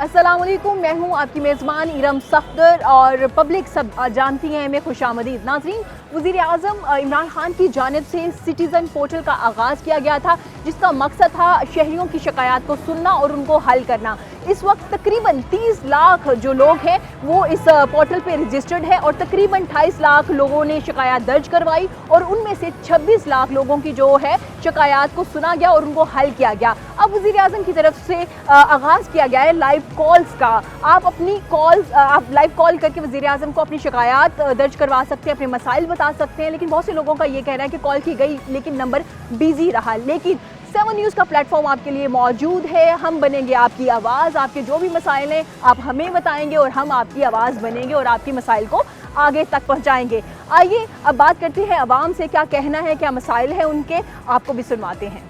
अस्सलामुअलैकुम, मैं हूं आपकी मेज़बान इरम सफदर और पब्लिक सब जानती हैं मैं खुशामदीद। नाज़रीन, वज़ीर-ए-आज़म इमरान खान की जानिब से सिटीज़न पोर्टल का आगाज़ किया गया था, जिसका मकसद था शहरियों की शिकायत को सुनना और उनको हल करना। इस वक्त तकरीबन 30 लाख जो लोग हैं वो इस पोर्टल पे रजिस्टर्ड है और तकरीबन 28 लाख लोगों ने शिकायत दर्ज करवाई और उनमें से 26 लाख लोगों की जो है शिकायत को सुना गया और उनको हल किया गया। अब वज़ीर-ए-आज़म की तरफ से आगाज़ किया गया है लाइव कॉल्स का। आप अपनी कॉल्स आप लाइव कॉल करके वज़ीर-ए-आज़म को अपनी शिकायत दर्ज करवा सकते हैं, अपने मसाइल बता सकते हैं। लेकिन बहुत से लोगों का ये कहना है कि कॉल की गई लेकिन नंबर बिजी रहा। लेकिन 7 न्यूज़ का प्लेटफॉर्म आपके लिए मौजूद है। हम बनेंगे आपकी आवाज़, आपके जो भी मसाइल हैं आप हमें बताएंगे और हम आपकी आवाज़ बनेंगे और आपकी मसाइल को आगे तक पहुंचाएंगे। आइए अब बात करते हैं अवाम से, क्या कहना है, क्या मसाइल हैं उनके, आपको भी सुनवाते हैं।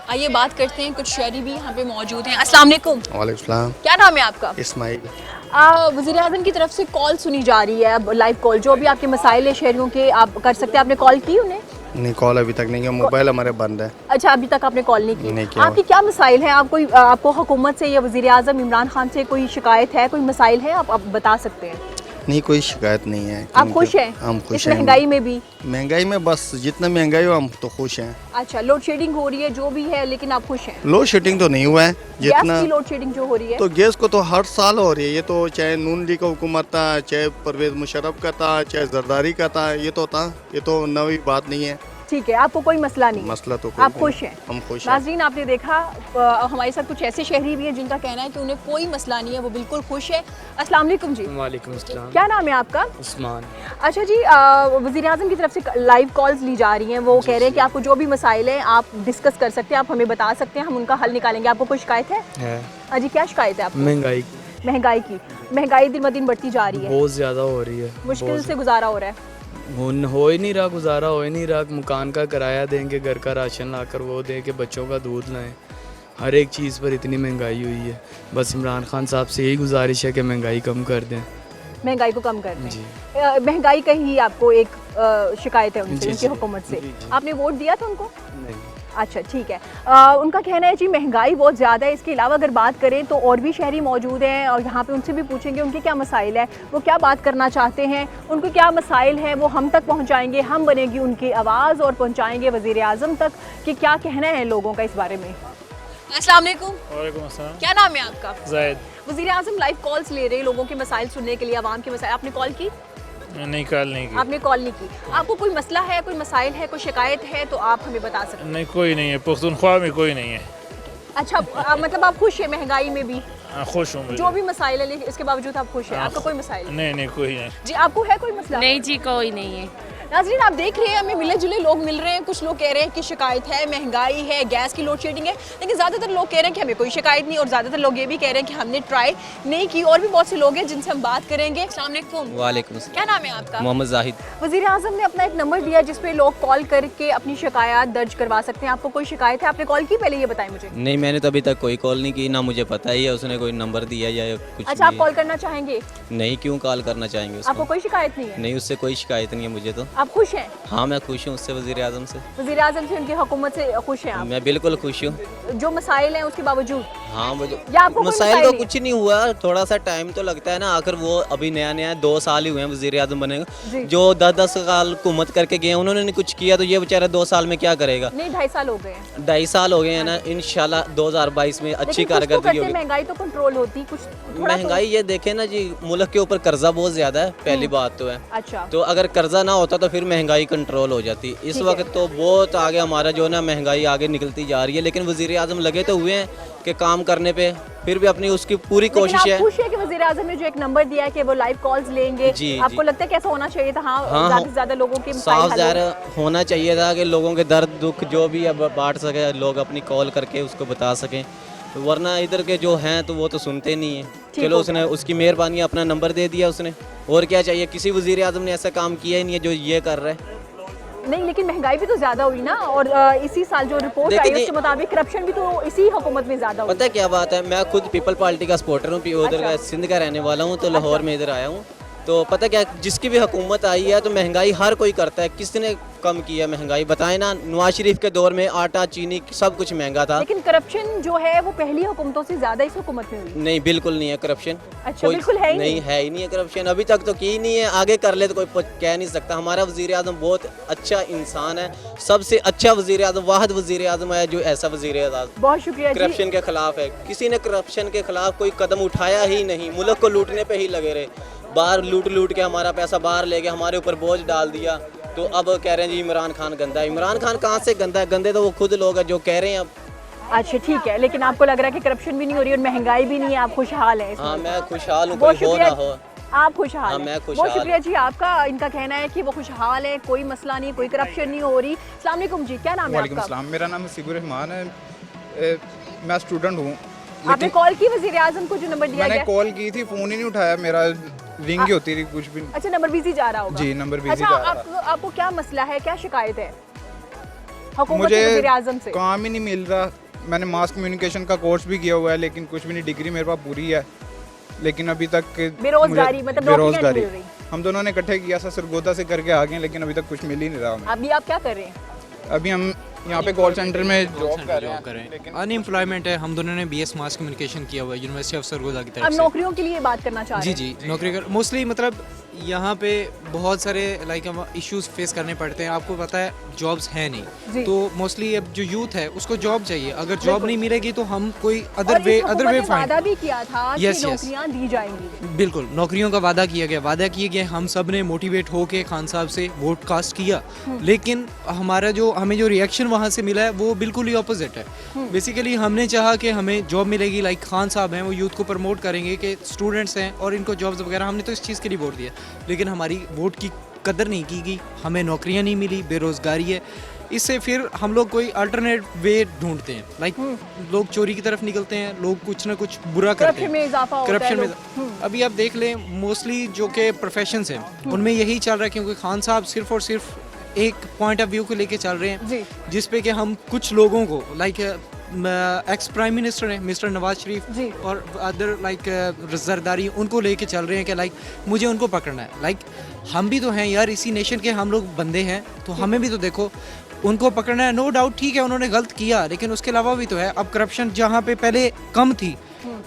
आइए बात करते हैं, कुछ शहरी भी यहाँ पे मौजूद हैं। अस्सलाम वालेकुम। वालेकुम सलाम। क्या नाम है आपका? इस्माइल। वज़ीर-ए-आज़म की तरफ से कॉल सुनी जा रही है, अब लाइव कॉल, जो भी आपके मसाइल है शहरियों के आप कर सकते हैं। आपने कॉल की उन्हें? नहीं, कॉल अभी तक नहीं किया, मोबाइल हमारे बंद है। अच्छा, अभी तक आपने कॉल नहीं की? नहीं किया। आपकी क्या मसाइल हैं? आपको हुकूमत से या वज़ीर-ए-आज़म इमरान खान से कोई शिकायत है, कोई मसाइल है, आप बता सकते हैं? नहीं, कोई शिकायत नहीं है। आप खुश हैं? हम खुश इस हैं। महंगाई में भी? महंगाई में बस जितना महंगाई हो हम तो खुश हैं। अच्छा, लोड शेडिंग हो रही है जो भी है, लेकिन आप खुश हैं? लोड शेडिंग तो नहीं हुआ है जितना। गैस की लोड शेडिंग जो हो रही है तो गैस को तो हर साल हो रही है। ये तो चाहे नून लीग का हुकूमत था, चाहे परवेज मुशर्रफ का था, चाहे जरदारी का था, ये तो था। ये तो नई बात नहीं है। ठीक है, आपको कोई मसला नहीं? मसला तो कोई आप नहीं। खुश हैं? हम खुश हैं। नाज़रीन, आपने देखा हमारे साथ कुछ ऐसे शहरी भी हैं जिनका कहना है कि उन्हें कोई मसला नहीं है, वो बिल्कुल खुश है। अस्सलाम वालेकुम जी। वालेकुम अस्सलाम। क्या नाम है आपका? उस्मान। अच्छा जी, वज़ीर-ए-आज़म की तरफ से लाइव कॉल्स ली जा रही हैं। वो कह रहे हैं कि आपको जो भी मसाइल हैं आप डिस्कस कर सकते हैं, आप हमें बता सकते हैं, हम उनका हल निकालेंगे। आपको कोई शिकायत है? जी, क्या शिकायत है आपको? महंगाई महंगाई की। महंगाई दिन ब दिन बढ़ती जा रही है, बहुत ज़्यादा हो रही है। मुश्किल से गुजारा हो रहा है। हो ही नहीं रहा, गुजारा हो ही नहीं रहा। मकान का किराया देंगे, घर का राशन लाकर वो दे के बच्चों का दूध लाएं, हर एक चीज़ पर इतनी महंगाई हुई है। बस इमरान खान साहब से यही गुजारिश है कि महंगाई कम कर दें। महंगाई को कम कर दें। जी। महंगाई का ही आपको एक शिकायत है उनसे, जी, उनकी जी। हुकूमत से। जी, जी। आपने वोट दिया था उनको? नहीं। अच्छा, ठीक है। उनका कहना है जी महंगाई बहुत ज़्यादा है। इसके अलावा अगर बात करें तो और भी शहरी मौजूद हैं और यहाँ पे उनसे भी पूछेंगे उनके क्या मसाइल है, वो क्या बात करना चाहते हैं, उनको क्या मसाइल हैं, वो हम तक पहुँचाएंगे। हम बनेगी उनकी आवाज़ और पहुँचाएंगे वज़ीर-ए-आज़म तक कि क्या कहना है लोगों का इस बारे में। अस्सलाम वालेकुम। वालेकुम अस्सलाम। क्या नाम है आपका? ज़ायद। वज़ीर-ए-आज़म लाइव कॉल्स ले रहे हैं लोगों के मसाइल सुनने के लिए, आवाम के मसाइल। आपने कॉल की? नहीं, कॉल नहीं की। आपने कॉल नहीं की। आपको कोई मसला है, कोई मसाइल है, कोई शिकायत है तो आप हमें बता सकते हैं। नहीं, कोई नहीं है। पुख्तूनख्वा में कोई नहीं है। अच्छा, मतलब आप खुश हैं महंगाई में भी? खुश हूँ। जो भी मसाइल है लेकिन इसके बावजूद आप खुश हैं? आपका कोई मसाइल नहीं, कोई नहीं। जी, आपको है कोई मसला? नहीं जी, कोई नहीं है। नाज़रीन, आप देख रहे हैं हमें मिले जुले लोग मिल रहे हैं। कुछ लोग कह रहे हैं कि शिकायत है, महंगाई है, गैस की लोड शेडिंग है, लेकिन ज़्यादातर लोग कह रहे हैं कि हमें कोई शिकायत नहीं और ज़्यादातर लोग ये भी कह रहे हैं कि हमने ट्राई नहीं की। और भी बहुत से लोग हैं जिनसे हम बात करेंगे। अस्सलाम वालेकुम। वालेकुम। क्या नाम है आपका? मोहम्मद जाहिद। वज़ीर-ए-आज़म ने अपना एक नंबर दिया जिस पे लोग कॉल करके अपनी शिकायत दर्ज करवा सकते हैं। आपको कोई शिकायत है? आपने कॉल की? पहले ये बताएं मुझे। नहीं, मैंने तो अभी तक कोई कॉल नहीं की, ना मुझे पता ही है उसने कोई नंबर दिया या कुछ। अच्छा, आप कॉल करना चाहेंगे? नहीं, क्यों कॉल करना चाहेंगे उसको? आपको कोई शिकायत नहीं है? नहीं, उससे कोई शिकायत नहीं है मुझे तो। आप खुश हैं? हाँ, मैं खुश हूँ उससे, वज़ीर-ए-आज़म से। वज़ीर-ए-आज़म से, उनकी हुकूमत से खुश हैं आप? मैं बिल्कुल खुश हूँ। जो मसाइल हैं उसके बावजूद? हाँ, मुझे या आपको कोई मसाइल मसाइल तो नहीं? कुछ नहीं हुआ, थोड़ा सा टाइम तो लगता है ना। आखिर वो अभी नया नया 2 साल ही हुए हैं वज़ीर-ए-आज़म बने। जी। जो 10-10 साल हुकूमत करके गए हैं उन्होंने नहीं कुछ किया, तो ये बेचारा 2 साल में क्या करेगा? नहीं, 2.5 साल हो गए हैं। 2.5 साल हो गए हैं ना। इंशाल्लाह 2022 में अच्छी लेकिन कुछ तो कारकर्दगी करते, होगी। महंगाई तो कंट्रोल होती कुछ थोड़ा तो- महंगाई ये देखे ना जी, मुल्क के ऊपर कर्जा बहुत ज्यादा है, पहली बात तो है। अच्छा, तो अगर कर्जा ना होता तो फिर महंगाई कंट्रोल हो जाती। इस ठीक वक्त तो बहुत आगे हमारा जो ना महंगाई आगे निकलती जा रही है, लेकिन वज़ीर-ए-आज़म लगे तो हुए हैं कि काम करने पे, फिर भी अपनी उसकी पूरी लेकिन कोशिश आप है। खुश है कि वज़ीर-ए-आज़म ने जो एक नंबर दिया है कि वो लाइव कॉल्स लेंगे? जी, आपको जी। लगता है कैसा होना चाहिए था? हाँ, हाँ, ज़्यादा से ज़्यादा लोगों के मसाइल साफ हल ज़ाहिर हों। होना चाहिए था कि लोगों के दर्द दुख जो भी अब बांट सके, लोग अपनी कॉल करके उसको बता सकें। तो वरना इधर के जो हैं तो वो तो सुनते नहीं हैं। चलो, हो उसने उसकी मेहरबानी अपना नंबर दे दिया उसने, और क्या चाहिए? किसी वज़ीर-ए-आज़म ने ऐसा काम किया ही नहीं है जो ये कर रहा है। नहीं, लेकिन महंगाई भी तो ज़्यादा हुई ना, और इसी साल जो रिपोर्ट आई देखिए, उसके मुताबिक करप्शन भी तो इसी हुकूमत में ज़्यादा हुई। पता है क्या बात है, मैं खुद पीपल पार्टी का सपोर्टर हूँ, उधर का अच्छा। सिंध का रहने वाला हूँ, तो लाहौर में इधर आया हूँ। तो पता क्या, जिसकी भी हुकूमत आई है तो महंगाई हर कोई करता है, किसने कम की है महंगाई बताएं ना। नवाज शरीफ के दौर में आटा चीनी सब कुछ महंगा था। लेकिन करप्शन जो है वो पहली हुकूमतों से ज्यादा इस हुकूमत में हुई। नहीं, बिल्कुल नहीं है करप्शन। अच्छा, बिल्कुल है ही नहीं, है ही नहीं है करप्शन, अभी तक तो की ही नहीं है, आगे कर ले तो कोई कह नहीं सकता। हमारा वज़ीर आज़म बहुत अच्छा इंसान है, सबसे अच्छा वज़ीर आज़म, वाहिद वज़ीर आज़म है जो ऐसा वज़ीर आज़म बहुत शुक्रिया जी। करप्शन के खिलाफ है। किसी ने करप्शन के खिलाफ कोई कदम उठाया ही नहीं, मुल्क को लूटने पे ही लगे रहे, बाहर लूट के हमारा पैसा बाहर ले गए, हमारे ऊपर बोझ डाल दिया। तो अब कह रहे हैं जी इमरान खान गंदा है। इमरान खान कहाँ से गंदा है? गंदे तो वो खुद लोग हैं जो कह रहे हैं अब। अच्छा ठीक है, लेकिन आपको लग रहा है कि करप्शन भी नहीं हो रही और महंगाई भी नहीं है, आप खुशहाल हैं? हाँ, मैं खुशहाल हूँ, बहुत कोई हो ना हो। आप खुशहाल हाँ, हैं। मैं बहुत खुशहाल। शुक्रिया जी आपका। इनका कहना है कि वो खुशहाल है, कोई मसला नहीं, कोई करप्शन नहीं हो रही। अस्सलाम वालेकुम जी, क्या नाम है वालेकुम आपका? सलाम, मेरा नाम हसीबुर रहमान है। मैं स्टूडेंट हूँ। आपने कॉल की वज़ीर आज़म को जो नंबर दिया मैंने गया? कॉल की थी, फ़ोन ही नहीं उठाया, मेरा रिंग ही होती रही, कुछ भी। अच्छा, नंबर बिजी जा रहा होगा। जी, नंबर बिजी अच्छा, जा रहा। आपको क्या मसला है, क्या शिकायत है हुकूमत मुझे वज़ीर आज़म से? काम ही नहीं मिल रहा। मैंने मास कम्युनिकेशन का कोर्स भी किया हुआ है, लेकिन कुछ भी नहीं, डिग्री मेरे पास पूरी है, लेकिन अभी तक बेरोजगारी, मतलब नौकरियां नहीं मिल रही। हम दोनों ने इकट्ठे किया था, सरगोदा से करके आ गए, लेकिन अभी तक कुछ मिल ही नहीं रहा हमें। अभी आप क्या कर रहे हैं? अभी हम यहाँ पे कॉल सेंटर में जॉब कर रहे हैं, लेकिन अनएम्प्लॉयमेंट है। हम दोनों ने बीएस मास कम्युनिकेशन किया हुआ है यूनिवर्सिटी ऑफ सरगोदा की अब तरफ से। नौकरियों के लिए बात करना चाह रहे जी हैं? जी, नौकरी कर मोस्टली, मतलब यहाँ पे बहुत सारे लाइक इश्यूज फेस करने पड़ते हैं। आपको पता है जॉब्स है जी। नहीं, तो मोस्टली अब जो यूथ है उसको जॉब चाहिए। अगर जॉब नहीं मिलेगी तो हम कोई और अदर इस वे हुकूमत ने फाइंड। वादा भी किया था कि Yes, yes. नौकरियां दी जाएंगी। बिल्कुल, नौकरियों का वादा किया गया, वादा किए गए। हम सब ने मोटिवेट होके खान साहब से वोट कास्ट किया, लेकिन हमें जो रिएक्शन वहाँ से मिला है वो बिल्कुल ही ऑपोजिट है। बेसिकली हमने चाहा कि हमें जॉब मिलेगी, लाइक खान साहब हैं वो यूथ को प्रमोट करेंगे कि स्टूडेंट्स हैं और इनको जॉब्स वगैरह, हमने तो इस चीज़ के लिए वोट दिया, लेकिन हमारी वोट की कदर नहीं की गई, हमें नौकरियाँ नहीं मिली, बेरोज़गारी है। इससे फिर हम लोग कोई अल्टरनेट वे ढूंढते हैं, लाइक लोग चोरी की तरफ निकलते हैं, लोग कुछ ना कुछ बुरा करते करप्शन हैं। में इजाफा होता है, करप्शन में लोग- अभी आप देख लें, मोस्टली जो कि प्रोफेशंस हैं उनमें यही चल रहा है, क्योंकि खान साहब सिर्फ और सिर्फ एक पॉइंट ऑफ व्यू को लेके चल रहे हैं, जी। जिस पे कि हम कुछ लोगों को, लाइक एक्स प्राइम मिनिस्टर हैं मिस्टर नवाज शरीफ जी। और अदर लाइक जरदारी, उनको लेके चल रहे हैं कि लाइक मुझे उनको पकड़ना है। लाइक हम भी तो हैं यार, इसी नेशन के हम लोग बंदे हैं, तो हमें भी तो देखो उनको पकड़ना है। नो डाउट, ठीक है उन्होंने गलत किया, लेकिन उसके अलावा भी तो है। अब करप्शन जहाँ पे पहले कम थी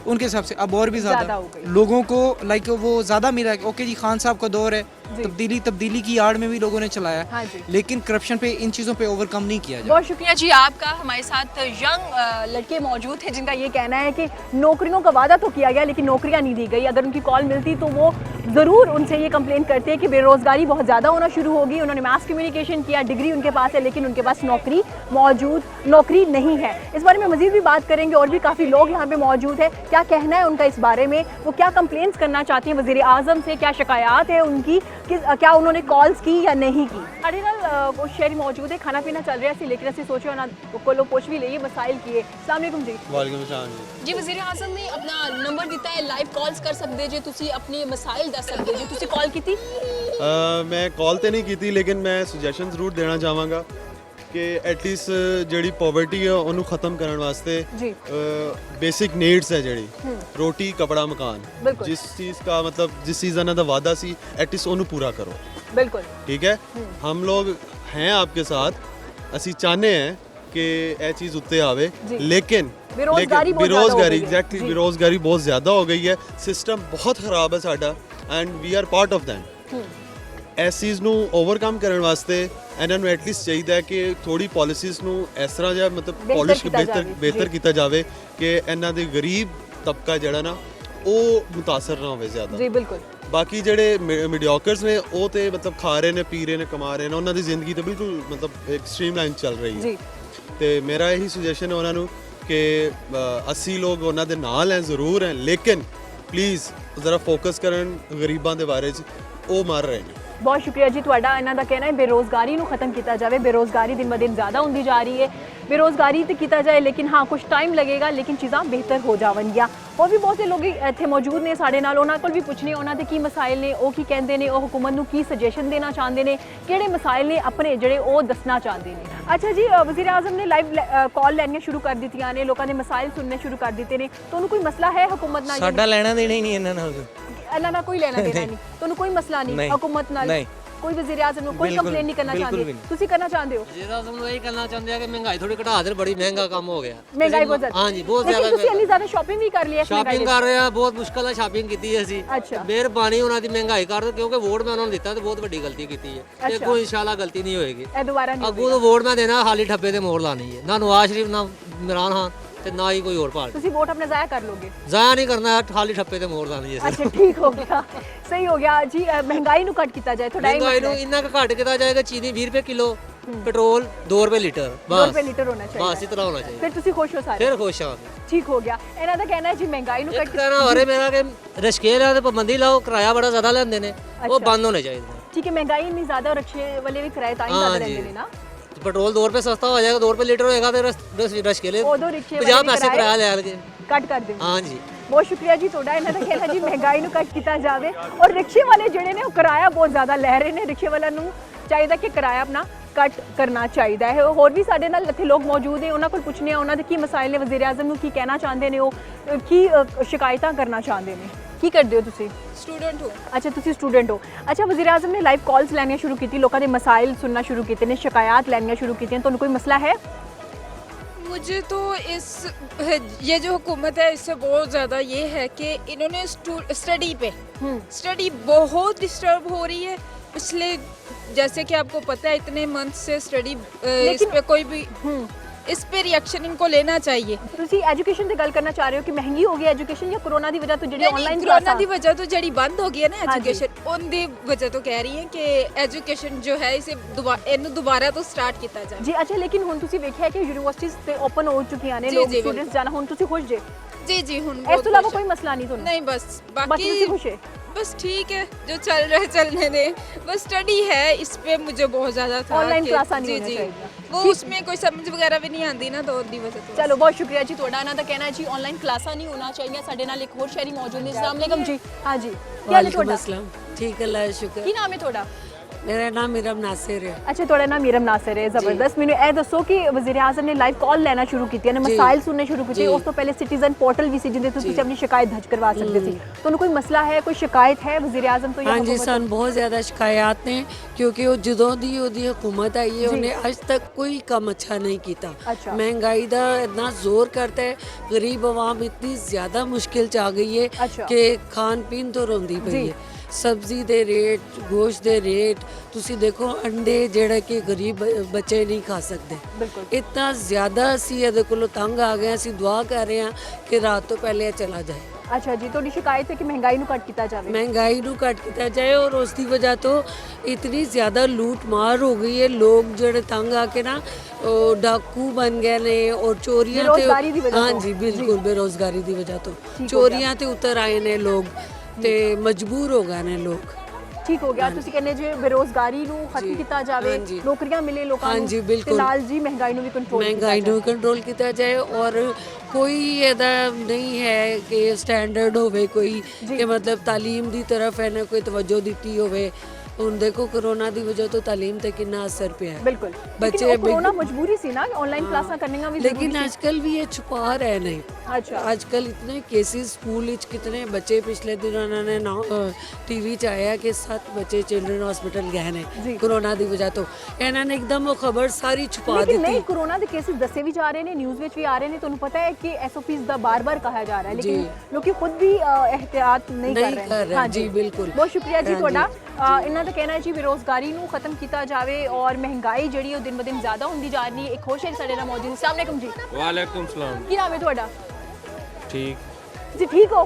उनके हिसाब से अब और भी ज़्यादा ज़्यादा हो गई। लोगों को लाइक वो ज़्यादा मिला है। ओके जी, खान साहब का दौर है, जी। तब्दीली की आड़ में भी लोगों ने चलाया, हाँ जी। लेकिन करप्शन पे, इन चीज़ों पे ओवरकम नहीं किया जाए। बहुत शुक्रिया जी आपका। हमारे साथ यंग लड़के मौजूद हैं जिनका ये कहना है कि नौकरियों का वादा तो किया गया लेकिन नौकरियां नहीं दी गई। अगर उनकी कॉल मिलती तो वो ज़रूर उनसे ये कंप्लेंट करते हैं कि बेरोज़गारी बहुत ज़्यादा होना शुरू होगी। उन्होंने मास कम्युनिकेशन किया, डिग्री उनके पास है, लेकिन उनके पास नौकरी नहीं है। इस बारे में मज़ीद भी बात करेंगे, और भी काफ़ी लोग यहाँ पे मौजूद हैं। क्या कहना है उनका इस बारे में, वो क्या कंप्लेंट्स करना चाहती हैं वज़ीर आज़म से, क्या शिकायत है उनकी, क्या उन्होंने कॉल्स की या नहीं की। साढ़े नाल वो शहरी मौजूद है, खाना पीना चल रहा है, लेकिन असं सोचो ना कोलो पुछ भी लईए मसाइल किए। अस्सलाम वालेकुम जी। वालेकुम सलाम जी। जी वज़ीर आज़म ने अपना नंबर दिता है, लाइव कॉल्स कर सकते जे, तुसी अपने मसाइल दस सकते जे, तुसी कॉल की? मैं कॉल तो नहीं की, लेकिन मैं सुजैशन जरूर देना चाहांगा कि एटलीस्ट ਜਿਹੜੀ पॉवर्टी है ਉਹਨੂੰ ਖਤਮ ਕਰਨ ਵਾਸਤੇ जी। बेसिक नीड्स है ਜਿਹੜੀ रोटी कपड़ा मकान, बिल्कुल। जिस चीज़ का मतलब जिस चीज़ ਦਾ वादा सी एटलीस्ट ਉਹਨੂੰ पूरा करो। बिल्कुल ठीक है, हम लोग हैं आपके साथ, ਅਸੀਂ चाहते हैं कि यह चीज़ उत्ते आवे, जी। लेकिन बेरोज़गारी बहुत ज़्यादा हो गई है। एग्जैक्टली जी। बेरोज़गारी बहुत ज़्यादा हो गई है, सिस्टम बहुत ख़राब है साडा, and we are part of that. इस चीज़ ਨੂੰ ਓਵਰਕਮ ਕਰਨ ਵਾਸਤੇ ਇਹਨਾਂ ਨੂੰ ਐਟਲੀਸਟ ਚਾਹੀਦਾ ਹੈ ਕਿ ਥੋੜੀ ਪਾਲਿਸੀਜ਼ ਨੂੰ ਇਸ ਤਰ੍ਹਾਂ ਜਿਹਾ ਮਤਲਬ ਪਾਲਿਸ਼ ਬਿਹਤਰ ਕੀਤਾ ਜਾਵੇ ਕਿ ਇਹਨਾਂ ਦੇ ਗਰੀਬ ਤਬਕਾ ਜਿਹੜਾ ਨਾ ਉਹ ਮੁਤਾਸਰ ਨਾ ਹੋਵੇ ਜ਼ਿਆਦਾ। जी बिल्कुल। ਬਾਕੀ ਜਿਹੜੇ ਮੀਡੀਓਕਰਸ ਨੇ ਉਹ ਤੇ ਮਤਲਬ ਖਾ ਰਹੇ ਨੇ, ਪੀ ਰਹੇ ਨੇ, ਕਮਾ ਰਹੇ ਨੇ, ਉਹਨਾਂ ਦੀ ਜ਼ਿੰਦਗੀ ਤੇ ਬਿਲਕੁਲ ਮਤਲਬ ਇੱਕ ਸਟ੍ਰੀਮ ਲਾਈਨ ਚੱਲ ਰਹੀ ਹੈ। जी। ਤੇ ਮੇਰਾ ਇਹੀ ਸੁਜੈਸ਼ਨ ਹੈ ਉਹਨਾਂ ਨੂੰ ਕਿ ਅਸੀਂ ਲੋਕ ਉਹਨਾਂ ਦੇ ਨਾਲ ਹੈ, ਜ਼ਰੂਰ ਹੈ, ਲੇਕਿਨ ਪਲੀਜ਼ ਜ਼ਰਾ ਫੋਕਸ ਕਰਨ ਗਰੀਬਾਂ ਦੇ ਬਾਰੇ 'ਚ, ਉਹ ਮਰ ਰਹੇ ਨੇ। बहुत शुक्रिया जी ਤੁਹਾਡਾ। ਇਹਨਾਂ ਦਾ ਕਹਿਣਾ ਹੈ बेरोज़गारी ਨੂੰ ਖਤਮ ਕੀਤਾ ਜਾਵੇ। बेरोज़गारी दिन ब दिन ज़्यादा ਹੁੰਦੀ जा रही है, बेरोज़गारी तो किया जाए, लेकिन हाँ कुछ टाइम लगेगा, लेकिन चीज़ां बेहतर हो जावनगियां। ਹੋਰ ਵੀ ਬਹੁਤ ਸੇ ਲੋਕ ਇੱਥੇ ਮੌਜੂਦ ਨੇ ਸਾਡੇ ਨਾਲ, ਉਹਨਾਂ ਕੋਲ ਵੀ ਪੁੱਛਣੇ ਉਹਨਾਂ ਦੇ ਕੀ ਮਸਾਇਲ ਨੇ, ਉਹ ਕੀ ਕਹਿੰਦੇ ਨੇ, ਉਹ ਹੁਕੂਮਤ ਨੂੰ ਕੀ ਸੁਜੈਸ਼ਨ ਦੇਣਾ ਚਾਹੁੰਦੇ ਨੇ, ਕਿਹੜੇ ਮਸਾਇਲ ਨੇ ਆਪਣੇ ਜਿਹੜੇ ਉਹ ਦੱਸਣਾ ਚਾਹੁੰਦੇ ਨੇ। ਅੱਛਾ ਜੀ, ਵਜ਼ੀਰ ਆਜ਼ਮ ਨੇ ਲਾਈਵ ਕਾਲ ਲੈਣੀਆਂ ਸ਼ੁਰੂ ਕਰ ਦਿੱਤੀਆਂ ਨੇ, ਲੋਕਾਂ ਦੇ ਮਸਾਇਲ ਸੁਣਨੇ ਸ਼ੁਰੂ ਕਰ ਦਿੱਤੇ ਨੇ। ਤੁਹਾਨੂੰ ਕੋਈ ਮਸਲਾ ਹੈ ਹੁਕੂਮਤ ਨਾਲ? ਸਾਡਾ ਲੈਣਾ ਦੇਣਾ ਹੀ ਨਹੀਂ ਇਹਨਾਂ ਨਾਲ, ਇਹਨਾਂ ਨਾਲ ਕੋਈ ਲੈਣਾ ਦੇਣਾ ਨਹੀਂ, ਤੁਹਾਨੂੰ ਕੋਈ ਮਸਲਾ ਨਹੀਂ ਹੁਕੂਮਤ ਨਾਲ? ਨਹੀਂ, ਕੋਈ ਵਜ਼ੀਰ ਆਜ਼ਮ ਨੂੰ ਕੋਈ ਕੰਪਲੇਨ ਨਹੀਂ ਕਰਨਾ ਚਾਹੁੰਦੇ, ਤੁਸੀਂ ਕਰਨਾ ਚਾਹੁੰਦੇ ਹੋ? ਵਜ਼ੀਰ ਆਜ਼ਮ ਨੂੰ ਇਹ ਕਰਨਾ ਚਾਹੁੰਦੇ ਆ ਕਿ ਮਹਿੰਗਾਈ ਥੋੜੀ ਘਟਾ ਦੇ, ਬੜੀ ਮਹਿੰਗਾ ਕੰਮ ਹੋ ਗਿਆ। ਮਹਿੰਗਾਈ ਬਹੁਤ ਜ਼ਿਆਦਾ? ਹਾਂਜੀ ਬਹੁਤ ਲੇਕਿਨ ਜ਼ਿਆਦਾ। ਤੁਸੀਂ ਇੰਨੀ ਜ਼ਿਆਦਾ ਸ਼ਾਪਿੰਗ ਵੀ ਕਰ ਲਈ ਹੈ? ਸ਼ਾਪਿੰਗ ਕਰ ਰਹੇ ਆ, ਬਹੁਤ ਮੁਸ਼ਕਲ ਨਾਲ ਸ਼ਾਪਿੰਗ ਕੀਤੀ ਅਸੀਂ। ਅੱਛਾ, ਮਿਹਰਬਾਨੀ ਉਹਨਾਂ ਦੀ ਮਹਿੰਗਾਈ ਕਰ ਦਿਓ, ਕਿਉਂਕਿ ਵੋਟ ਮੈਂ ਉਹਨਾਂ ਨੂੰ ਦਿੱਤਾ ਤੇ ਬਹੁਤ ਵੱਡੀ ਗਲਤੀ ਕੀਤੀ ਹੈ ਤੇ ਕੋਈ ਇਨਸ਼ਾਅੱਲਾ ਗਲਤੀ ਨਹੀਂ ਹੋਏਗੀ। ਇਹ ਦੁਬਾਰਾ ਨਹੀਂ ਅੱਗੋਂ ਤੋਂ ਵੋਟ ਮੈਂ ਦੇਣਾ ਖਾਲੀ ਠੱਬੇ ਤੇ ਮੋੜ ਲਾਣੀ ਹੈ, ਨਾ ਨਵਾਜ਼ ਸ਼ਰੀਫ ਨਾ ਇਮਰਾਨ ਖਾਨ ਤੇ ਨਾ ਹੀ ਕੋਈ ਹੋਰ ਪਾਰਟੀ। ਤੁਸੀਂ ਵੋਟ ਆਪਣੇ ਜ਼ਾਇਆ ਕਰ ਲੋਗੇ? ਜ਼ਾਇਆ ਨਹੀਂ ਕਰਨਾ, ਖਾਲੀ ਠੱਪੇ ਤੇ ਮੋੜ ਲਾਣੀ ਹੈ। ਅੱਛਾ ਠੀਕ ਹੋ ਗਿਆ, ਸਹੀ ਹੋ ਗਿਆ ਜੀ। ਮਹਿੰਗਾਈ ਨੂੰ ਘੱਟ ਕੀਤਾ ਜਾਏ ਥੋੜਾ, ਮਹਿੰਗਾਈ ਨੂੰ ਇੰਨਾ ਕੁ ਘੱਟ ਕੀਤਾ ਜਾਏਗਾ, ਚੀਨੀ 20 ਰੁਪਏ ਕਿਲੋ, ਪੈਟਰੋਲ 2 ਰੁਪਏ ਲੀਟਰ, 2 ਰੁਪਏ ਲੀਟਰ ਹੋਣਾ ਚਾਹੀਦਾ, ਬਸ ਇਤਨਾ ਹੋਣਾ ਚਾਹੀਦਾ। ਫਿਰ ਤੁਸੀਂ ਖੁਸ਼ ਹੋ ਸਾਰੇ? ਫਿਰ ਖੁਸ਼ ਹਾਂ। ਠੀਕ ਹੋ ਗਿਆ। ਇਹਨਾਂ ਦਾ ਕਹਿਣਾ ਹੈ ਜੀ ਮਹਿੰਗਾਈ ਨੂੰ ਇੱਕ ਕਹਿਣਾ ਹੋ ਰਿਹਾ ਮੇਰਾ ਕਿ ਰਸ਼ਕੇ ਵਾਲਿਆਂ ਤੇ ਪਾਬੰਦੀ ਲਾਓ, ਕਿਰਾਇਆ ਬੜਾ ਜ਼ਿਆਦਾ ਲੈਂਦੇ ਨੇ, ਉਹ ਬੰਦ ਹੋਣੇ ਚਾਹੀਦੇ। ਠੀਕ ਹੈ, ਮਹਿੰਗਾਈ ਇੰਨੀ ਜ਼ਿਆਦਾ, ਰਕਸ਼ੇ ਵਾਲੇ ਵੀ ਕਿਰਾਏ ਤਾਂ ਹੀ ਜ਼ਿਆਦਾ ਲੈਂਦੇ ਨੇ ਨਾ। ਪੈਟਰੋਲ 2 ਰੁਪਏ ਸਸਤਾ ਹੋ ਜਾਏਗਾ, 2 ਰੁਪਏ ਲੀਟਰ ਹੋਏਗਾ ਤੇ ਰਸ਼ਕੇ ਵਾਲੇ ਉਦੋਂ ਰਿਕਸ਼ੇ 50 ਪੈਸੇ ਕਿਰਾਇਆ ਲੈ ਲਗੇ ਕੱਟ ਕਰ ਦੇਣਗੇ। ਹਾਂ ਜੀ, ਬਹੁਤ ਸ਼ੁਕਰੀਆ ਜੀ ਤੁਹਾਡਾ। ਇਹਨਾਂ ਦਾ ਕਹਿਣਾ ਜੀ ਮਹਿੰਗਾਈ ਨੂੰ ਘੱਟ ਕੀਤਾ ਜਾਵੇ, ਔਰ ਰਿਕਸ਼ੇ ਵਾਲੇ ਜਿਹੜੇ ਨੇ ਉਹ ਕਿਰਾਇਆ ਬਹੁਤ ਜ਼ਿਆਦਾ ਲੈ ਰਹੇ ਨੇ। ਰਿਕਸ਼ੇ ਵਾਲਿਆਂ ਨੂੰ ਚਾਹੀਦਾ ਕਿ ਕਿਰਾਇਆ ਆਪਣਾ ਘੱਟ ਕਰਨਾ ਚਾਹੀਦਾ ਹੈ। ਹੋਰ ਵੀ ਸਾਡੇ ਨਾਲ ਇੱਥੇ ਲੋਕ ਮੌਜੂਦ ਨੇ, ਉਹਨਾਂ ਕੋਲ ਪੁੱਛਣੇ ਆ ਉਹਨਾਂ ਦੇ ਕੀ ਮਸਾਇਲ ਨੇ, ਵਜ਼ੀਰ ਆਜ਼ਮ ਨੂੰ ਕੀ ਕਹਿਣਾ ਚਾਹੁੰਦੇ ਨੇ, ਉਹ ਕੀ ਸ਼ਿਕਾਇਤਾਂ ਕਰਨਾ ਚਾਹੁੰਦੇ ਨੇ। ਕੀ ਕਰਦੇ ਹੋ ਤੁਸੀਂ? स्टूडेंट हूँ। अच्छा, तुसी स्टूडेंट हो। अच्छा, वज़ीर आज़म ने लाइव कॉल्स लैनियां शुरू की, लोगों के मसाइल सुनना शुरू किए ने, शिकायत लैनियां शुरू की, तो कोई मसला है? मुझे तो ये जो हुकूमत है इससे बहुत ज़्यादा ये है कि इन्होंने स्टडी बहुत डिस्टर्ब हो रही है। पिछले जैसे कि आपको पता है इतने मंथ से स्टडी इस पे कोई भी इस पे रिएक्शन इनको लेना चाहिए। ਤੁਸੀਂ ਐਜੂਕੇਸ਼ਨ ਦੀ ਗੱਲ ਕਰਨਾ ਚਾਹ ਰਹੇ ਹੋ ਕਿ ਮਹਿੰਗੀ ਹੋ ਗਈ ਐਜੂਕੇਸ਼ਨ ਜਾਂ ਕੋਰੋਨਾ ਦੀ ਵਜ੍ਹਾ ਤੋਂ ਜਿਹੜੀ ਆਨਲਾਈਨ कोरोना की वजह तो जड़ी बंद हो गई है ना एजुकेशन, उनकी वजह तो कह रही है कि एजुकेशन जो है इसे दोबारा तो स्टार्ट किया जाए। ਜੀ ਅੱਛਾ, ਲੇਕਿਨ ਹੁਣ ਤੁਸੀਂ ਵੇਖਿਆ ਕਿ ਯੂਨੀਵਰਸਿਟੀਜ਼ ਤੇ ਓਪਨ ਹੋ ਚੁੱਕੀਆਂ ਨੇ, ਲੋਕ ਸਟੂਡੈਂਟਸ ਜਾਣਾ, ਹੁਣ ਤੁਸੀਂ ਖੁਸ਼ ਜੇ? जी जी हुन ਇਸ ਤੋਂ ਇਲਾਵਾ ਕੋਈ ਮਸਲਾ ਨਹੀਂ ਤੁਹਾਨੂੰ? नहीं, बस बाकी बाकी ਤੁਸੀਂ ਖੁਸ਼ ਹੈ? बस ठीक है, जो चल रहा है चलने दे। बस स्टडी है, इस पे मुझे बहुत ज़्यादा था ऑनलाइन कि- क्लासां नहीं जी होना जी चाहिए। वो उसमें कोई समझ वगैरह भी नहीं आती ना, तो दी वजह तो ਚਲੋ ਬਹੁਤ ਸ਼ੁਕਰੀਆ ਜੀ ਤੁਹਾਡਾ। ਇਹਨਾਂ ਦਾ ਕਹਿਣਾ ਹੈ ਜੀ ਆਨਲਾइन ਕਲਾਸਾਂ ਨਹੀਂ ਹੋਣਾ ਚਾਹੀਏ। ਸਾਡੇ ਨਾਲ ਇੱਕ ਹੋਰ ਸ਼ਹਿਰੀ ਮੌਜੂਦ ਨੇ। अस्सलाम वालेकुम जी। हाँ जी, क्या हाल है ਤੁਹਾਡਾ? ठीक है, अल्लाह का शुक्र। ਕੀ ਨਾਮ ਹੈ ਤੁਹਾਡਾ? मेरा नाम मीरम नासिर है। अच्छा, ਤੁਹਾਡਾ ਨਾਮ ਮੀਰਮ ਨਾਸਿਰ ਹੈ, ਜ਼ਬਰਦਸਤ। ਮੈਨੂੰ ਇਹ ਦੱਸੋ ਕਿ ਵਜ਼ੀਰ ਆਜ਼ਮ ਨੇ ਲਾਈਵ ਕਾਲ ਲੈਣਾ ਸ਼ੁਰੂ ਕੀਤੀ ਨੇ, ਮਸਾਇਲ ਸੁਣਨੇ ਸ਼ੁਰੂ ਕੀਤੇ। ਉਸ ਤੋਂ ਪਹਿਲੇ ਸਿਟੀਜ਼ਨ ਪੋਰਟਲ ਵੀ ਸੀ ਜਿੰਦੇ ਤੋਂ ਤੁਸੀਂ ਆਪਣੀ ਸ਼ਿਕਾਇਤ ਦਰਜ ਕਰਵਾ ਸਕਦੇ ਸੀ। ਤੁਹਾਨੂੰ ਕੋਈ ਮਸਲਾ ਹੈ, ਕੋਈ ਸ਼ਿਕਾਇਤ ਹੈ ਵਜ਼ੀਰ ਆਜ਼ਮ ਤੋਂ? हाँ जी, सन बहुत ज़्यादा शिकायत ने, क्योंकि वो ਜਦੋਂ ਦੀ ਉਹਦੀ ਹੁਕੂਮਤ आई है ਉਹਨੇ ਅੱਜ तक कोई काम अच्छा नहीं किया। अच्छा। महंगाई का इतना जोर करता है, गरीब आवाम इतनी ज़्यादा मुश्किल च आ गई है अच्छा। कि खान पीन तो रोंदी पई है। सब्जी दे रेट, गोश्त दे रेट, ਤੁਸੀਂ ਦੇਖੋ अंडे ਜਿਹੜੇ ਕਿ ਗਰੀਬ ਬੱਚੇ ਨਹੀਂ ਖਾ ਸਕਦੇ। ਬਿਲਕੁਲ। इतना ज़्यादा ਅਸੀਂ ਇਹਦੇ ਕੋਲੋਂ ਤੰਗ ਆ ਗਏ। ਅਸੀਂ ਦੁਆ ਕਰ ਰਹੇ ਹਾਂ ਕਿ ਰਾਤ ਤੋਂ ਪਹਿਲੇ ਇਹ ਚਲਾ ਜਾਏ। ਅੱਛਾ ਜੀ, ਤੁਹਾਡੀ ਸ਼ਿਕਾਇਤ ਹੈ ਕਿ ਮਹਿੰਗਾਈ ਨੂੰ ਘੱਟ ਕੀਤਾ ਜਾਵੇ? महंगाई ਨੂੰ ਘੱਟ ਕੀਤਾ ਜਾਏ, ਔਰ ਉਸ ਦੀ ਵਜ੍ਹਾ ਤੋਂ ਇਤਨੀ ਜ਼ਿਆਦਾ ਲੂਟ ਮਾਰ ਹੋ ਗਈ ਹੈ। ਲੋਕ ਜਿਹੜੇ ਤੰਗ ਆ ਕੇ ਨਾ ਉਹ ਡਾਕੂ ਬਣ ਗਏ ਨੇ, ਔਰ ਚੋਰੀਆਂ ਬੇਰੁਜ਼ਗਾਰੀ ਦੀ ਵਜ੍ਹਾ ਤੋਂ। ਹਾਂਜੀ ਬਿਲਕੁਲ, ਬੇਰੁਜ਼ਗਾਰੀ ਦੀ ਵਜ੍ਹਾ ਤੋਂ ਹੋ ਚੋਰੀਆਂ ਤੇ ਉਤਰ ਆਏ ਨੇ ਲੋਕ, ਤੇ ਮਜਬੂਰ ਹੋ ਗਏ ਨੇ ਲੋਕ। ਠੀਕ ਹੋ ਗਿਆ। ਤੁਸੀਂ ਕਹਿੰਦੇ ਜੇ ਬੇਰੋਜ਼ਗਾਰੀ ਨੂੰ ਖਤਮ ਕੀਤਾ ਜਾਵੇ, ਹਾਂਜੀ। ਨੌਕਰੀਆਂ ਮਿਲੇ ਲੋਕਾਂ ਨੂੰ, ਹਾਂਜੀ, ਤੇ ਬਿਲਕੁਲ। ਨਾਲ ਜੀ ਮਹਿੰਗਾਈ ਨੂੰ ਵੀ ਕੰਟਰੋਲ ਮਹਿੰਗਾਈ ਨੂੰ ਕੰਟਰੋਲ ਕੀਤਾ ਜਾਏ, ਔਰ ਕੋਈ ਇਹਦਾ ਨਹੀਂ ਹੈ ਕਿ ਸਟੈਂਡਰਡ ਹੋਵੇ ਕੋਈ, ਕਿ ਮਤਲਬ ਤਾਲੀਮ ਦੀ ਤਰਫ ਹੈ ਨਾ ਕੋਈ ਤਵੱਜੋ ਦਿੱਤੀ ਹੋਵੇ। ਹੁਣ ਦੇਖੋ ਕੋਰੋਨਾ ਦੀ ਵਜ੍ਹਾ ਤੋਂ ਤਾਲੀਮ ਤੇ ਕਿੰਨਾ ਅਸਰ ਪਿਆ ਹੈ। ਬਿਲकुल। ਬੱਚੇ ਕੋਰੋਨਾ ਮਜਬੂਰੀ ਸੀ ਨਾ, ਆਨਲਾइन ਕਲਾਸਾਂ ਕਰਨੀਆਂ ਵੀ ਜ਼ਰੂਰੀ ਸੀ। लेकिन आजकल भी ये छुपा रहे नहीं। अच्छा। आजकल इतने केसेस स्कूल विच कितने बच्चे पिछले दिन उन्होंने टीवी च आया कि 7 बच्चे चिल्ड्रन हॉस्पिटल गए ने कोरोना ਦੀ ਵਜ੍ਹਾ ਤੋਂ। ਇਹਨਾਂ ਨੇ ਇੱਕਦਮ ਉਹ ਖਬਰ ਸਾਰੀ ਛੁਪਾ लेकिन ਦਿੱਤੀ। नहीं, कोरोना के केसेस दसे भी जा रहे हैं, न्यूज़ ਵਿੱਚ ਵੀ ਆ ਰਹੇ ਨੇ। ਤੁਹਾਨੂੰ ਪਤਾ ਹੈ ਕਿ SOPs ਦਾ ਬਾਰ-ਬਾਰ ਕਹਾ ਜਾ ਰਿਹਾ ਹੈ, लेकिन ਲੋਕੀ ਖੁਦ ਵੀ एहतियात नहीं कर रहे हैं। जी बिल्कुल। बहुत शुक्रिया जी ਤੁਹਾਡਾ। ਇਹਨਾਂ ਦਾ ਕਹਿਣਾ ਹੈ ਜੀ ਬੇਰੋਜ਼ਗਾਰੀ ਨੂੰ ਖਤਮ ਕੀਤਾ ਜਾਵੇ, ਔਰ ਮਹਿੰਗਾਈ ਜਿਹੜੀ ਉਹ ਦਿਨ ਬ ਦਿਨ ਜ਼ਿਆਦਾ ਹੁੰਦੀ ਜਾ ਰਹੀ ਹੈ। ਇੱਕ ਹੋਰ ਸ਼ਹਿਰ ਸਾਡੇ ਨਾਲ ਮੌਜੂਦ ਹੈ। अस्सलाम वालेकुम जी। वालेकुम सलाम। ਕੀ ਨਾਮ ਹੈ ਤੁਹਾਡਾ? ठीक। जी ठीक हो?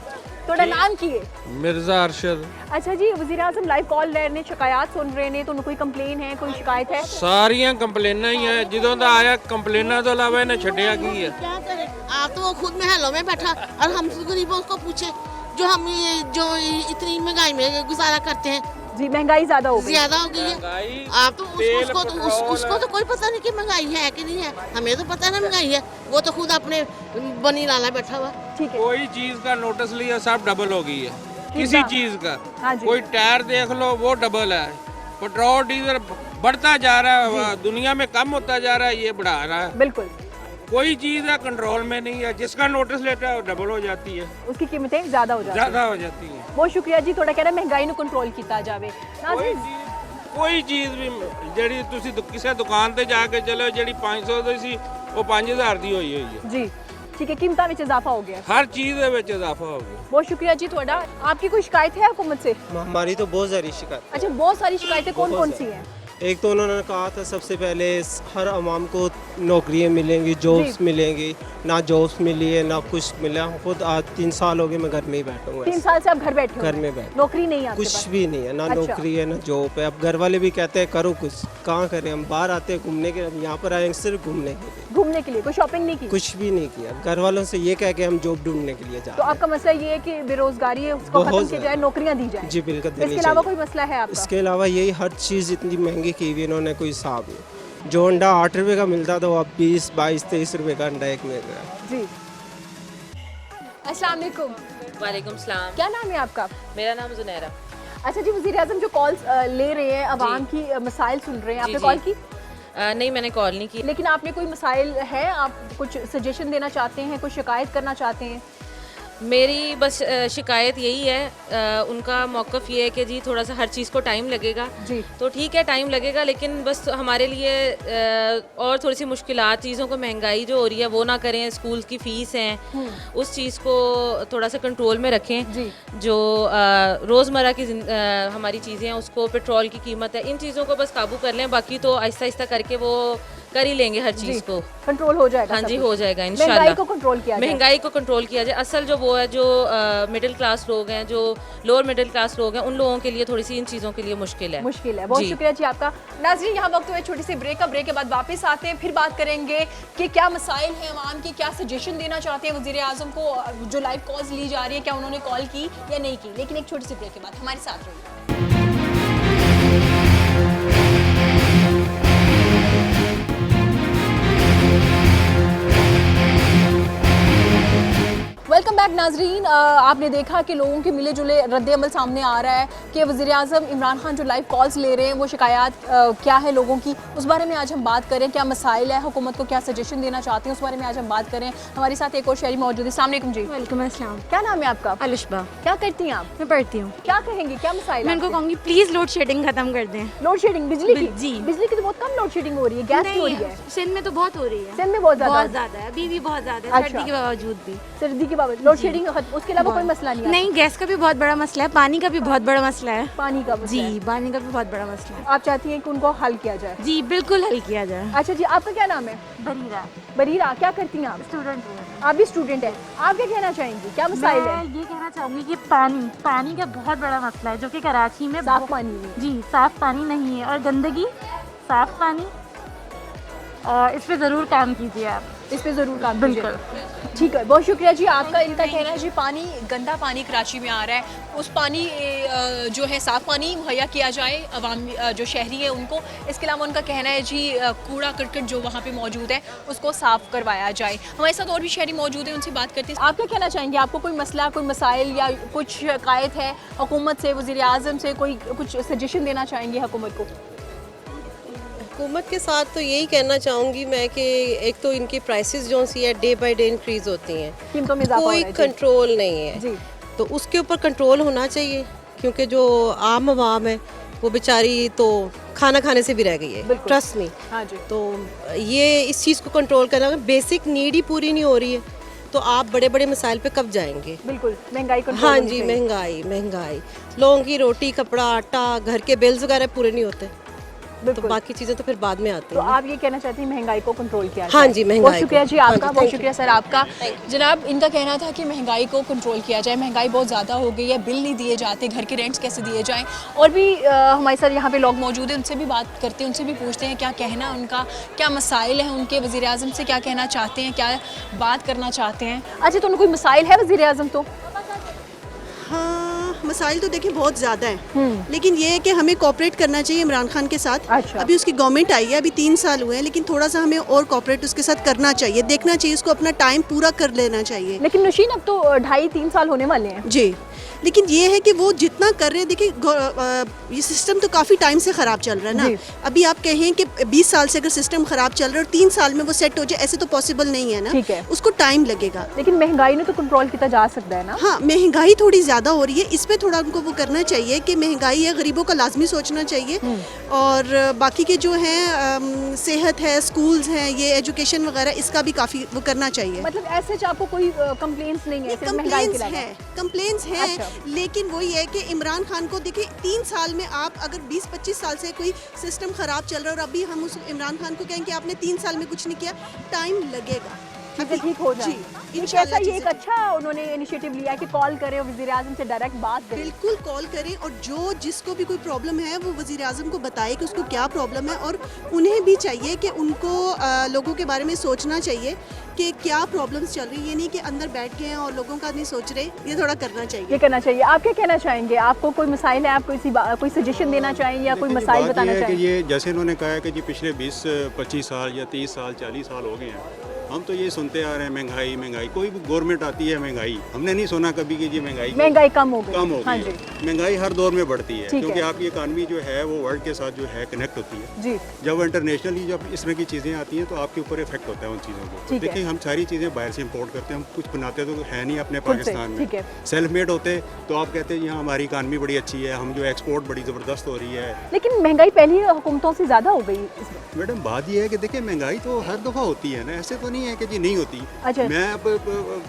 ਤੁਹਾਡਾ ਨਾਮ ਕੀ ਹੈ? मिर्ज़ा अरशद। अच्छा जी, वज़ीर आज़म लाइव कॉल ले रहे हैं, शिकायत सुन रहे हैं, ਤੁਹਾਨੂੰ ਕੋਈ ਕੰਪਲੇਨ ਹੈ, ਕੋਈ ਸ਼ਿਕਾਇਤ ਹੈ? सारियां कंप्लेना ही हैं, ਜਦੋਂ ਦਾ आया कंप्लेना तो अलावा इन्हें छड्डिया की है। क्या करें, आप तो वो खुद महलों में बैठा और हम गरीबों को पूछे जो हम जो इतनी महंगाई में गुजारा करते हैं। जी महंगाई ज्यादा हो गई, ज्यादा हो गई है। आप तो उसको तो कोई पता नहीं कि महंगाई है कि नहीं है। हमें तो पता है ना महंगाई है, वो तो खुद अपने बनी लाला बैठा हुआ। ठीक है। कोई चीज का नोटिस लिया सब डबल हो गई है, किसी है। चीज का। हाँ जी। कोई टायर देख लो वो डबल है, पेट्रोल डीजल बढ़ता जा रहा है, दुनिया में कम होता जा रहा है, ये बढ़ा रहा है। बिल्कुल। कोई चीज है कंट्रोल में नहीं है, जिसका नोटिस लेता है वो डबल हो जाती है, उसकी कीमतें ज्यादा हो जाती ज्यादा हो जाती है। बहुत शुक्रिया जी, थोड़ा कहना महंगाई ਨੂੰ ਕੰਟਰੋਲ ਕੀਤਾ ਜਾਵੇ। ਕੋਈ ਚੀਜ਼ ਵੀ ਜਿਹੜੀ ਤੁਸੀਂ ਕਿਸੇ ਦੁਕਾਨ ਤੇ ਜਾ ਕੇ ਚਲੋ ਜਿਹੜੀ 500 ਦੀ ਸੀ ਉਹ 5000 ਦੀ ਹੋਈ ਹੈ ਜੀ। ठीक है, कीमतों में इजाफा हो गया, हर चीज ਦੇ ਵਿੱਚ ਇਜ਼ਾਫਾ ਹੋ ਗਿਆ। बहुत शुक्रिया जी थोड़ा। आपकी कोई शिकायत है हुकूमत से? हमारी तो बहुत सारी शिकायत। अच्छा, बहुत सारी शिकायतें कौन कौन सी हैं? एक तो उन्होंने कहा था सबसे पहले हर आवाम को नौकरियां मिलेंगी, जॉब्स मिलेंगी, ना जॉब्स मिली है ना कुछ मिला। खुद आज 3 साल हो गए मैं घर में ही बैठा हूँ। 3 साल से आप घर बैठे हो? घर में बैठे, नौकरी नहीं है आपके कुछ पास? भी नहीं है, ना अच्छा। नौकरी है ना जॉब है। अब घर वाले भी कहते हैं करो कुछ, कहाँ करें, हम बाहर आते हैं घूमने के, अब यहाँ पर आए सिर्फ घूमने के लिए। घूमने के लिए कोई शॉपिंग नहीं की? कुछ भी नहीं किया, घर वालों से ये कह के हम जॉब ढूंढने के लिए जा तो आपका मसला ये है कि बेरोजगारी है उसको खत्म किया जाए, नौकरियां दी जाए। जी बिल्कुल देनी इसके अलावा चाहिए। कोई मसला है आपका? इसके अलावा यही हर चीज़ इतनी महंगी की हुई इन्होंने, कोई हिसाब नहीं। जो अंडा 8 रुपए का मिलता था वो अब 20, 22, 23 रुपए का अंडा एक मिल रहा है। जी। अस्सलाम वालेकुम। वालेकुम सलाम। क्या नाम है आपका? मेरा नाम जुनैरा। अच्छा जी, वज़ीर आज़म जो कॉल्स ले रहे हैं, अवाम की मसाइल सुन रहे हैं, आपने कॉल की? नहीं, मैंने कॉल नहीं की। लेकिन आपने कोई मसाइल है, आप कुछ सजेशन देना चाहते हैं, कुछ शिकायत करना चाहते हैं? मेरी बस शिकायत यही है, उनका मौक़िफ़ ये है कि जी थोड़ा सा हर चीज़ को टाइम लगेगा। जी। तो ठीक है, टाइम लगेगा, लेकिन बस हमारे लिए और थोड़ी सी मुश्किलात, चीज़ों को महंगाई जो हो रही है वो ना करें, स्कूल की फ़ीस हैं उस चीज़ को थोड़ा सा कंट्रोल में रखें। जी। जो रोज़मर्रा की हमारी चीज़ें हैं उसको, पेट्रोल की कीमत है, इन चीज़ों को बस काबू कर लें, बाकी तो आहिस्ता आहिस्ता करके वो कर ही लेंगे हर चीज़ को। कंट्रोल हो जाएगा? हाँ जी, हो जाएगा इंशाल्लाह। महंगाई को कंट्रोल किया जाए। महंगाई को कंट्रोल किया जाए। असल जो वो है, जो मिडिल क्लास लोग हैं, जो लोअर मिडिल क्लास लोग हैं, उन लोगों के लिए थोड़ी सी इन चीज़ों के लिए मुश्किल है। बहुत शुक्रिया जी आपका। नाज़रीन, यहाँ वक्त हुआ छोटी सी ब्रेक का, ब्रेक के बाद वापस आते हैं, फिर बात करेंगे कि क्या मसाइल हैं अवाम के, क्या सजेशन देना चाहते हैं वज़ीर आज़म को, जो लाइव कॉल्स ली जा रही है क्या उन्होंने कॉल की या नहीं की। लेकिन एक छोटी सी ब्रेक के बाद हमारे साथ रहिए। वेलकम बैक नाजरीन। आपने देखा कि लोगों के मिले जुले रद्द-ए-अमल सामने आ रहा है कि वज़ीर आज़म इमरान खान जो लाइव कॉल्स ले रहे हैं वो शिकायत क्या है लोगों की, उस बारे में आज हम बात करें। क्या मसाइल है, हुकूमत को क्या सजेशन देना चाहते हैं, उस बारे में आज हम बात करें। हमारे साथ एक और शहरी मौजूद है। अस्सलाम वालेकुम जी। वालेकुम अस्सलाम। क्या नाम है आपका? अलिशबा। क्या करती हैं आप? मैं पढ़ती हूँ। क्या कहेंगी, क्या मसाइल? मैं उनको कहूँगी प्लीज़ लोड शेडिंग खत्म कर दें। लोड शेडिंग बिजली की? जी। बिजली की तो बहुत कम लोड शेडिंग हो रही है, गैस की हो रही है। सिंध में तो बहुत हो रही है। सिंध में बहुत ज़्यादा है, अभी भी बहुत ज़्यादा है, सर्दी के बावजूद भी। सर्दी के बावजूद लोड शेडिंग, उसके अलावा कोई मसला नहीं है? नहीं, गैस का भी बहुत बड़ा मसला है, पानी का भी बहुत बड़ा मसला है। पानी का जी, पानी का भी बहुत बड़ा मसला है। आप चाहती हैं कि उनको हल किया जाए? जी बिल्कुल हल किया जाए। अच्छा जी, आपका क्या नाम है? बरीरा। बरीरा, क्या करती हैं आप? स्टूडेंट हूँ। आप भी स्टूडेंट हैं। आप क्या कहना चाहेंगी, क्या मसाइल है? मैं ये कहना चाहूँगी कि पानी का बहुत बड़ा मसला है, जो कि कराची में साफ पानी नहीं। जी, साफ पानी नहीं है और गंदगी, साफ पानी, और इस पे ज़रूर काम कीजिए आप। इस पे ज़रूर काम कीजिए। ठीक है, बहुत शुक्रिया जी आपका। इनका कहना है जी पानी, गंदा पानी कराची में आ रहा है, उस पानी जो है साफ़ पानी मुहैया किया जाए अवाम जो शहरी है उनको। इसके अलावा उनका कहना है जी कूड़ा करकट जो वहाँ पे मौजूद है उसको साफ़ करवाया जाए। हमारे साथ और भी शहरी मौजूद हैं, उनसे बात करते हैं। आप क्या कहना चाहेंगे, आपको कोई मसला, कोई मसाइल या कुछ शिकायत है हुकूमत से, वज़ीर आज़म से, कोई कुछ सजेशन देना चाहेंगे हुकूमत को? हुकूमत के साथ तो यही कहना चाहूँगी मैं कि एक तो इनकी प्राइसेस जो सी है डे बाय डे इंक्रीज़ होती हैं, कीमतों में इजाफा हो रहा कोई है। कंट्रोल नहीं है जी। तो उसके ऊपर कंट्रोल होना चाहिए, क्योंकि जो आम आवाम है वो बेचारी तो खाना खाने से भी रह गई है, ट्रस्ट मी। हाँ जी। तो ये इस चीज़ को कंट्रोल करना, बेसिक नीड ही पूरी नहीं हो रही है तो आप बड़े बड़े मसाइल पे कब जाएंगे? बिल्कुल, महंगाई कंट्रोल। हाँ जी, महंगाई, लोगों की रोटी, कपड़ा, आटा, घर के बिल्स वगैरह पूरे नहीं होते, तो बाकी चीज़ें तो फिर बाद में आती हैं। तो आप ये कहना चाहती हैं महंगाई को कंट्रोल किया जाए? हाँ जी, महंगाई। बहुत शुक्रिया जी आपका, बहुत शुक्रिया सर आपका। जनाब, इनका कहना था कि महंगाई को कंट्रोल किया जाए, महंगाई बहुत ज़्यादा हो गई है, बिल नहीं दिए जाते, घर के रेंट्स कैसे दिए जाएं। और भी हमारे साथ यहाँ पे लोग मौजूद हैं, उनसे भी बात करते हैं, उनसे भी पूछते हैं क्या कहना उनका, क्या मसाइल हैं उनके, वज़ीर आज़म से क्या कहना चाहते हैं, क्या बात करना चाहते हैं। अच्छा, तो उनको कोई मसाइल है वज़ीर आज़म? तो हाँ, मसाइल तो देखिए बहुत ज़्यादा हैं, लेकिन ये है कि हमें कोऑपरेट करना चाहिए इमरान खान के साथ। अच्छा। अभी उसकी गवर्नमेंट आई है, अभी 3 साल हुए हैं, लेकिन थोड़ा सा हमें और कोऑपरेट उसके साथ करना चाहिए, देखना चाहिए, उसको अपना टाइम पूरा कर लेना चाहिए। लेकिन नशीन अब तो 2.5-3 साल होने वाले हैं। जी, लेकिन ये है कि वो जितना कर रहे हैं, देखिए ये सिस्टम तो काफ़ी टाइम से ख़राब चल रहा है ना। अभी आप कहें कि 20 साल से अगर सिस्टम ख़राब चल रहा है और 3 साल में वो सेट हो जाए, ऐसे तो पॉसिबल नहीं है ना। ठीक है, उसको टाइम लगेगा। लेकिन महंगाई ने तो कंट्रोल किया जा सकता है ना। हाँ, महंगाई थोड़ी ज़्यादा हो रही है, इस पर थोड़ा उनको वो करना चाहिए कि महंगाई है, गरीबों का लाजमी सोचना चाहिए। और बाकी के जो हैं सेहत है, स्कूल्स हैं, ये एजुकेशन वगैरह, इसका भी काफ़ी वो करना चाहिए। मतलब ऐसे आपको कोई कंप्लेंट्स नहीं है? कंप्लेंट्स हैं, लेकिन वही है कि इमरान खान को देखिए 3 साल में आप अगर 20-25 साल से कोई सिस्टम ख़राब चल रहा है और अभी हम उस इमरान खान को कहें कि आपने 3 साल में कुछ नहीं किया, टाइम लगेगा, ठीक हो जाए। इंशाल्लाह ये एक अच्छा उन्होंने इनिशिएटिव लिया कि कॉल करें और वज़ीर-ए-आज़म से डायरेक्ट बात करें। बिल्कुल कॉल करें, और जो जिसको भी कोई प्रॉब्लम है वो वज़ीर-ए-आज़म को बताए कि उसको क्या प्रॉब्लम है, और उन्हें भी चाहिए कि उनको लोगों के बारे में सोचना चाहिए कि क्या प्रॉब्लम्स चल रही है। ये नहीं कि अंदर बैठ गए हैं और लोगों का नहीं सोच रहे, ये थोड़ा करना चाहिए। ये करना चाहिए। आप क्या कहना चाहेंगे? आपको कोई मसाइल है, आप कोई सजेशन देना चाहेंगे या कोई मसाइल बताना चाहेंगे? ये जैसे इन्होंने कहा है कि जी पिछले 20-25 साल या 30 साल 40 साल हो गए हैं, हम तो ये सुनते आ रहे हैं महंगाई महंगाई, कोई भी गवर्नमेंट आती है महंगाई, हमने नहीं सुना कभी कि जी महंगाई कम हो गई। हाँ जी। महंगाई हर दौर में बढ़ती है, ठीक क्योंकि है। आपकी इकानमी जो है वो वर्ल्ड के साथ जो है कनेक्ट होती है जी। जब इंटरनेशनली जब इस तरह की चीज़ें आती हैं तो आपके ऊपर इफेक्ट होता है उन चीज़ों को। ठीक है। देखिए हम सारी चीज़ें बाहर से इंपोर्ट करते हैं, हम कुछ बनाते तो है नहीं अपने खुद से, पाकिस्तान में। ठीक है। सेल्फ मेड होते तो आप कहते हैं यहाँ हमारी इकानमी बड़ी अच्छी है, हम जो एक्सपोर्ट बड़ी ज़बरदस्त हो रही है। लेकिन महंगाई पहली हुकूमतों से ज़्यादा हो गई इसमें। मैडम बात यह है कि देखिए महंगाई तो हर दफ़ा होती है ना, ऐसे तो नहीं है कि जी नहीं होती। अच्छा। मैं अब